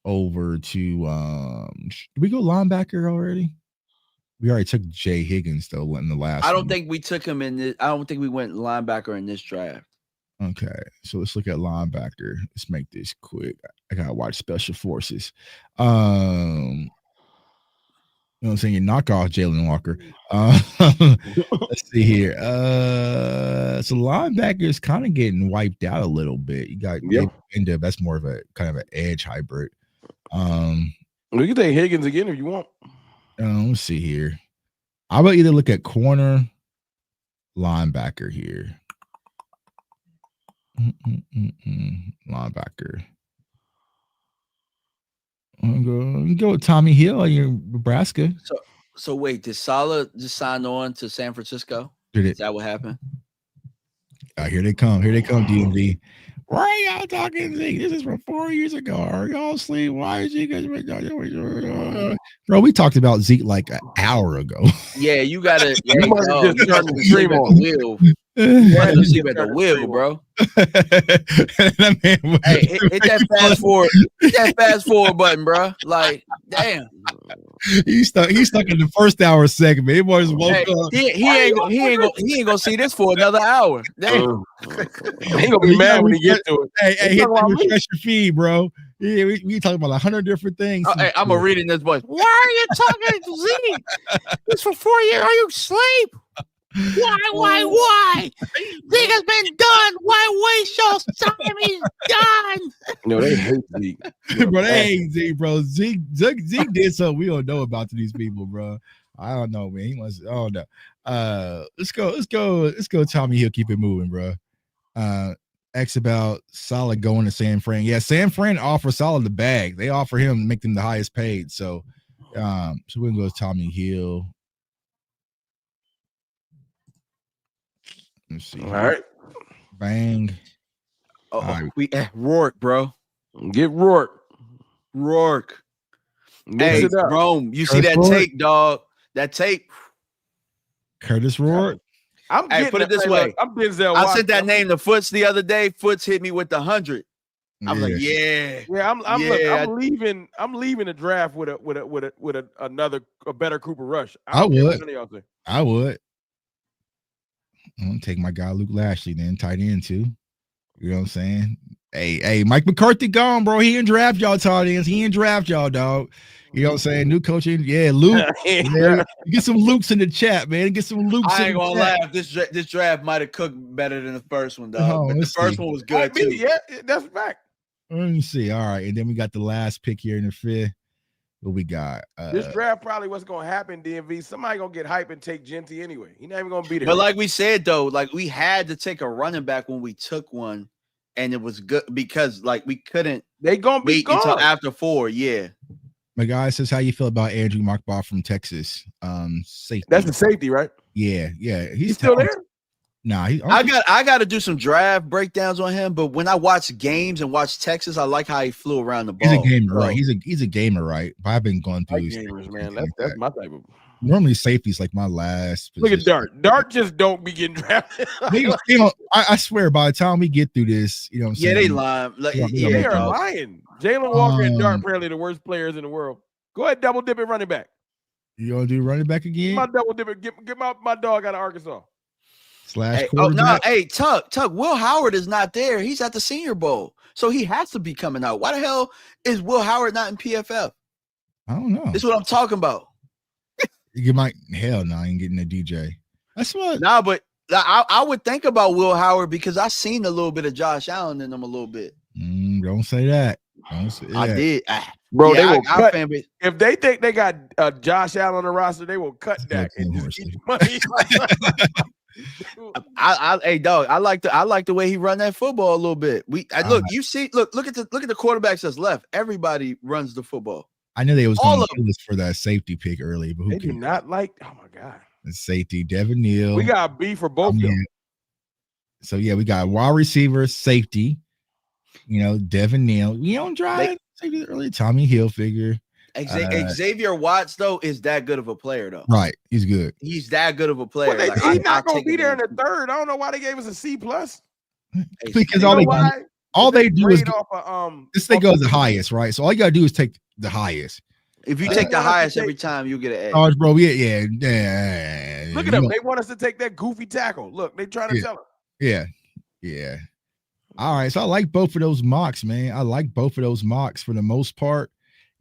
over to did we go linebacker already? We already took Jay Higgins though in the last. I don't think we took him in this. I don't think we went linebacker in this draft. Okay, so let's look at linebacker. Let's make this quick. I gotta watch Special Forces. You know what I'm saying? You knock off Jalen Walker. Let's see here. So linebacker is kind of getting wiped out a little bit. You got that's more of a kind of an edge hybrid. We can take Higgins again if you want. Let's see here. I would either look at corner, linebacker here. Linebacker. Go with Tommy Hill in your Nebraska. So wait, did Saleh just sign on to San Francisco? Is that what happened? Here they come. Here they come, DMV. Why are y'all talking? This is from 4 years ago. Are y'all asleep? Why is you guys? Bro, we talked about Zeke like an hour ago. Yeah, you gotta. You must have just turned the stream on. You gotta go sleep at the wheel, bro. Hey, hit that fast forward. Hit that fast forward button, bro. Like, damn. He's stuck in the first hour segment. He was woke up. He ain't gonna see this for another hour. Damn. He gonna be mad when he gets to it. Hey, hit the refresh your feed, bro. Yeah, we talking about 100 different things. Hey, I'm gonna read in this voice. Why are you talking to Zeke? It's for 4 years. Are you asleep? Why? Zeke has been done. Why waste your time? He's done. No, they hate Zeke. Bro, they hate Zeke, bro. Zeke did something we don't know about to these people, bro. I don't know, man. He must. I don't know. Let's go. Tommy Hill, keep it moving, bro. X about Saleh going to San Fran. Yeah, San Fran offers Saleh the bag. They offer him to make them the highest paid. So we're gonna go with Tommy Hill. Let's see. All right. Bang. Right. We Rourke, bro. Get Rourke. Hey, Rome, you see that tape, dog? That tape. Curtis Rourke. Hey, put it this way. I'm Denzel. I sent that name to Foots the other day. Foots hit me with the 100. I was like, yeah. Look, I'm leaving the draft with a better Cooper Rush. I don't care what would. none of y'all think. I would. I'm gonna take my guy Luke Lashley then, tight end too. You know what I'm saying? Hey, Mike McCarthy gone, bro. He didn't draft y'all tight ends. He didn't draft y'all, dog. You know what I'm saying? New coaching. Yeah, Luke. Man, get some Lukes in the chat, man. Get some Lukes I in ain't the gonna chat. laugh. This draft might have cooked better than the first one, dog. But the first one was good too. Yeah, that's a fact. Let me see. All right, and then we got the last pick here in the fifth. What we got? This draft probably what's gonna happen, DMV. Somebody gonna get hype and take Genty anyway. He not even gonna be there. But like we said though, like we had to take a running back when we took one, and it was good because like we couldn't. They gonna be wait gone until after 4. Yeah. My guy says, "How you feel about Andrew Markbaugh from Texas? Safety. That's the safety, right? Yeah. He's still there. Nah, I got to do some draft breakdowns on him, but when I watch games and watch Texas, I like how he flew around the ball. He's a gamer, right? He's a gamer, right? But I've been going through gamers, man. That's my type of. Normally safety's like my last Look position. at Dart. Dart just don't be getting drafted. I swear, by the time we get through this, you know what I'm saying? Yeah, they lying. Like, they are lying. Jalen Walker and Dart apparently the worst players in the world. Go ahead, double dip it running back. You gonna do running back again? My double dip it. Get my dog out of Arkansas. Slash quarterback. Hey, Tuck. Will Howard is not there. He's at the Senior Bowl, so he has to be coming out. Why the hell is Will Howard not in PFF? I don't know. This is what I'm talking about. You might I ain't getting a DJ. That's what. Nah, but I would think about Will Howard because I seen a little bit of Josh Allen in him a little bit. Don't say that. Don't say that. I did, bro. Yeah, they will cut. If they think they got Josh Allen on the roster, they will cut that and just eat money. Hey dog, I like the way he run that football a little bit. Look at the quarterbacks that's left. Everybody runs the football. I knew they was going to kill us for that safety pick early, but who they do not like. Oh my god, the safety Devin Neal. We got B for both of them. So yeah, we got wide receiver, safety. You know, Devin Neal. We don't drive safety early. Tommy Hilfiger. Xavier Watts though is that good of a player though. Right, he's good. He's that good of a player. He's not going to be there in the third. I don't know why they gave us a C+. Because all they do is this thing goes the highest, right? So all you gotta do is take the highest. If you take the highest every time, you get an A. Oh, bro, yeah. Look at them. They want us to take that goofy tackle. Look, they trying to tell us. Yeah. All right, so I like both of those mocks, man. I like both of those mocks for the most part.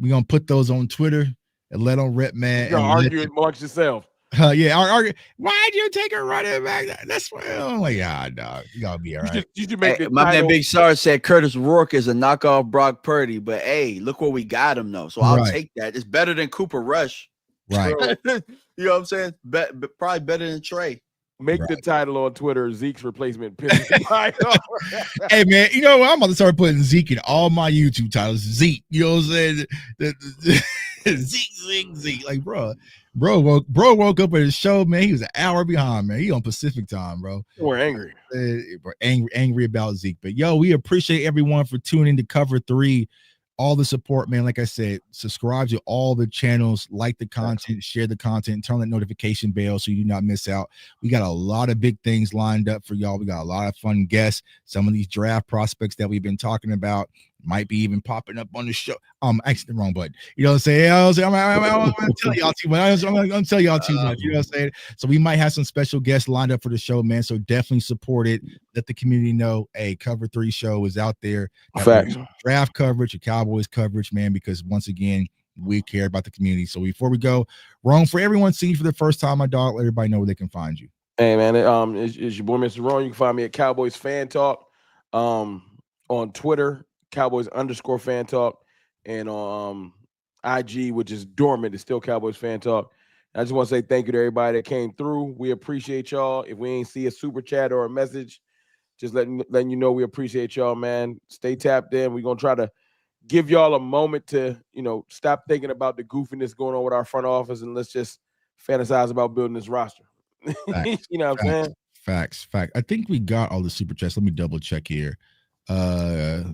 We're gonna put those on Twitter and let them rip, man. You're arguing amongst yourself. Argue. Why'd you take a running back? That's why I'm like, dog. You gotta be all right. You should make my man Big Sarge said Curtis Rourke is a knockoff Brock Purdy, but hey, look where we got him though. So I'll take that. It's better than Cooper Rush. Right. You know what I'm saying? Probably better than Trey. Make the title on Twitter Zeke's replacement. Hey man, you know what? I'm about to start putting Zeke in all my YouTube titles. Zeke, you know what I'm saying? Zeke. Like, bro woke up at his show, man. He was an hour behind, man. He on Pacific time, bro. We're angry. Angry about Zeke. But yo, we appreciate everyone for tuning to Cover 3. All the support, man. Like I said, subscribe to all the channels, like the content, share the content, turn that notification bell so you do not miss out. We got a lot of big things lined up for y'all. We got a lot of fun guests. Some of these draft prospects that we've been talking about might be even popping up on the show. Actually, the wrong button. You know what I'm saying? I'm telling y'all too much. I'm telling y'all too much. You know what I'm saying? So we might have some special guests lined up for the show, man. So definitely support it. Let the community know, hey, Cover 3 show is out there. Facts. Draft coverage, or Cowboys coverage, man, because once again, we care about the community. So before we go, Ron, for everyone seeing you for the first time, my dog, let everybody know where they can find you. Hey, man, it's your boy, Mr. Ron. You can find me at Cowboys Fan Talk on Twitter, Cowboys_Fan Talk, and on IG, which is dormant. It's still Cowboys Fan Talk. I just want to say thank you to everybody that came through. We appreciate y'all. If we ain't see a super chat or a message, just letting you know we appreciate y'all, man. Stay tapped in. We're going to try to give y'all a moment to, stop thinking about the goofiness going on with our front office, and let's just fantasize about building this roster. You know what I'm saying? Facts. I think we got all the super chats. Let me double check here.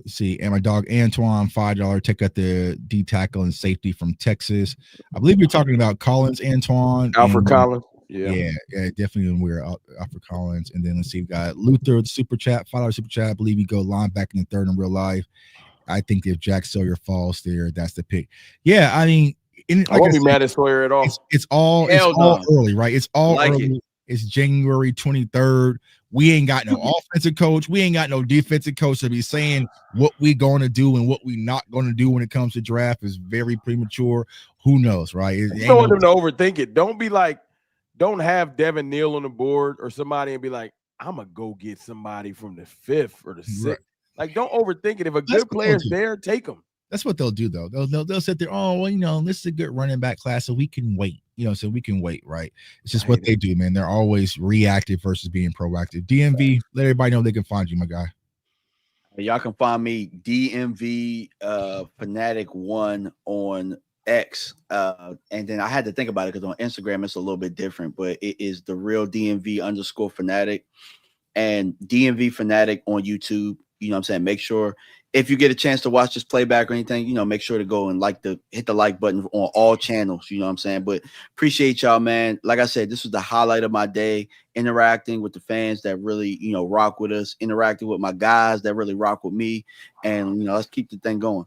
See, and my dog Antoine, $5. Take out the D tackle and safety from Texas. I believe you're talking about Collins, Antoine. Alfred Collins. Yeah, definitely when we're out for Collins. And then let's see, we got Luther, the super chat, $5 super chat. I believe he go linebacker in the third in real life. I think if Jack Sawyer falls there, that's the pick. Yeah, I mean, I won't be mad at Sawyer at all. It's all early, right? It's all early. It's January 23rd. We ain't got no offensive coach. We ain't got no defensive coach to be saying what we going to do and what we not going to do when it comes to draft is very premature. Who knows, right? I don't want them to overthink it. Don't be like, don't have Devin Neal on the board or somebody and be like, I'm going to go get somebody from the 5th or the 6th. Right. Like, don't overthink it. If a good player's there, take them. That's what they'll do, though. They'll sit there, oh, well, this is a good running back class, so we can wait. So we can wait, right? It's just what they do, man. They're always reactive versus being proactive. DMV, let everybody know they can find you, my guy. Y'all can find me DMV Fanatic1 on X. And then I had to think about it because on Instagram it's a little bit different, but it is the real DMV _Fanatic and DMV Fanatic on YouTube. You know what I'm saying? Make sure if you get a chance to watch this playback or anything, make sure to go and hit the like button on all channels. You know what I'm saying? But appreciate y'all, man. Like I said, this was the highlight of my day, interacting with the fans that really, rock with us, interacting with my guys that really rock with me. And, let's keep the thing going.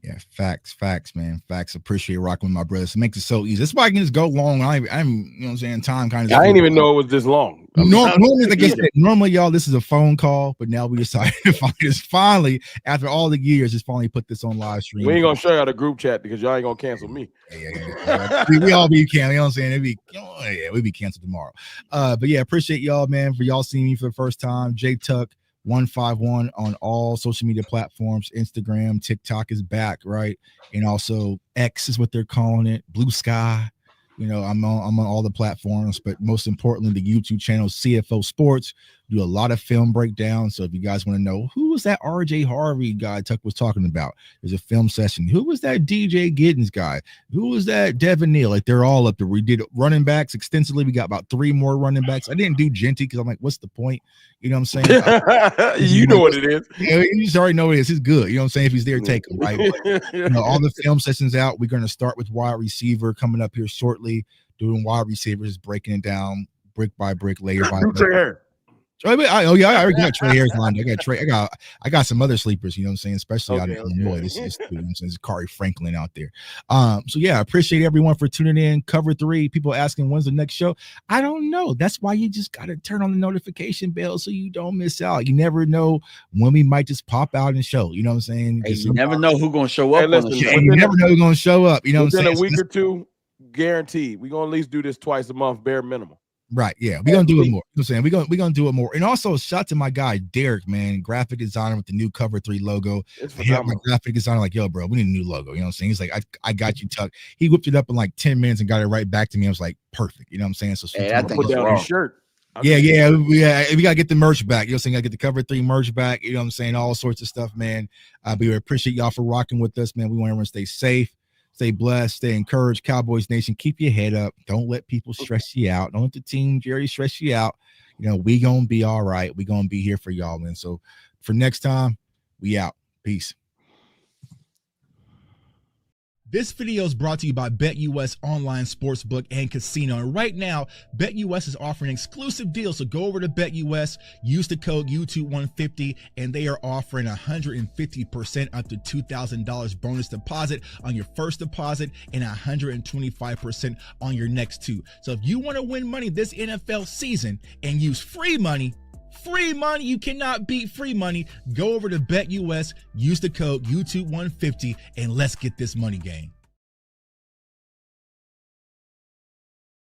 Yeah, facts, man. Facts. Appreciate rocking with my brothers. It makes it so easy. That's why I can just go long. I'm what I'm saying, time kind of. I didn't even know it was this long. Normally, y'all, this is a phone call, but now we decided to finally, after all the years, just finally put this on live stream. We ain't gonna show y'all the group chat because y'all ain't gonna cancel me. Yeah. we all be canceled. You know what I'm saying? We'd be canceled tomorrow. But yeah, appreciate y'all, man, for y'all seeing me for the first time. J Tuck 151 on all social media platforms. Instagram, TikTok is back, right? And also X is what they're calling it. Blue Sky. I'm on all the platforms, but most importantly, the YouTube channel CFO Sports. Do a lot of film breakdowns. So if you guys want to know who was that RJ Harvey guy Tuck was talking about, there's a film session. Who was that DJ Giddens guy? Who was that Devin Neal? Like, they're all up there. We did running backs extensively. We got about 3 more running backs. I didn't do Genty because I'm like, what's the point? You know what I'm saying? You know what it is. You just already know what it is. He's good. You know what I'm saying? If he's there, take him, right? But, all the film sessions out. We're going to start with wide receiver coming up here shortly, doing wide receivers, breaking it down brick by brick, layer by layer. I already got Trey Harris lined. I got some other sleepers, you know what I'm saying, especially out in Illinois. This is Kari Franklin out there. So yeah, I appreciate everyone for tuning in. Cover 3, people asking when's the next show. I don't know. That's why you just gotta turn on the notification bell so you don't miss out. You never know when we might just pop out and show. You know what I'm saying? Hey, you never know who's gonna show up. You never know who's gonna show up. You know what I'm saying? In a week or two, guaranteed. We're gonna at least do this twice a month, bare minimum. Right, yeah, we're gonna do it more. You know what I'm saying we're gonna do it more. And also, shout to my guy Derek, man, graphic designer with the new Cover 3 logo. My graphic designer like, yo, bro, we need a new logo. You know what I'm saying? He's like, I got you, Tuck. He whipped it up in like 10 minutes and got it right back to me. I was like, perfect. You know what I'm saying? So I put down your shirt. Yeah, we gotta get the merch back. You know what I'm saying? I get the Cover 3 merch back. You know what I'm saying? All sorts of stuff, man. But we appreciate y'all for rocking with us, man. We want everyone to stay safe. Stay blessed, stay encouraged. Cowboys Nation, keep your head up. Don't let people stress you out. Don't let the team, Jerry, stress you out. We gonna be all right. We gonna be here for y'all, man. So for next time, we out. Peace. This video is brought to you by BetUS Online Sportsbook and Casino. And right now, BetUS is offering exclusive deals. So go over to BetUS, use the code YouTube150, and they are offering 150% up to $2,000 bonus deposit on your first deposit and 125% on your next 2. So if you want to win money this NFL season and use free money, you cannot beat free money. Go over to BetUS, use the code YouTube150, and let's get this money game.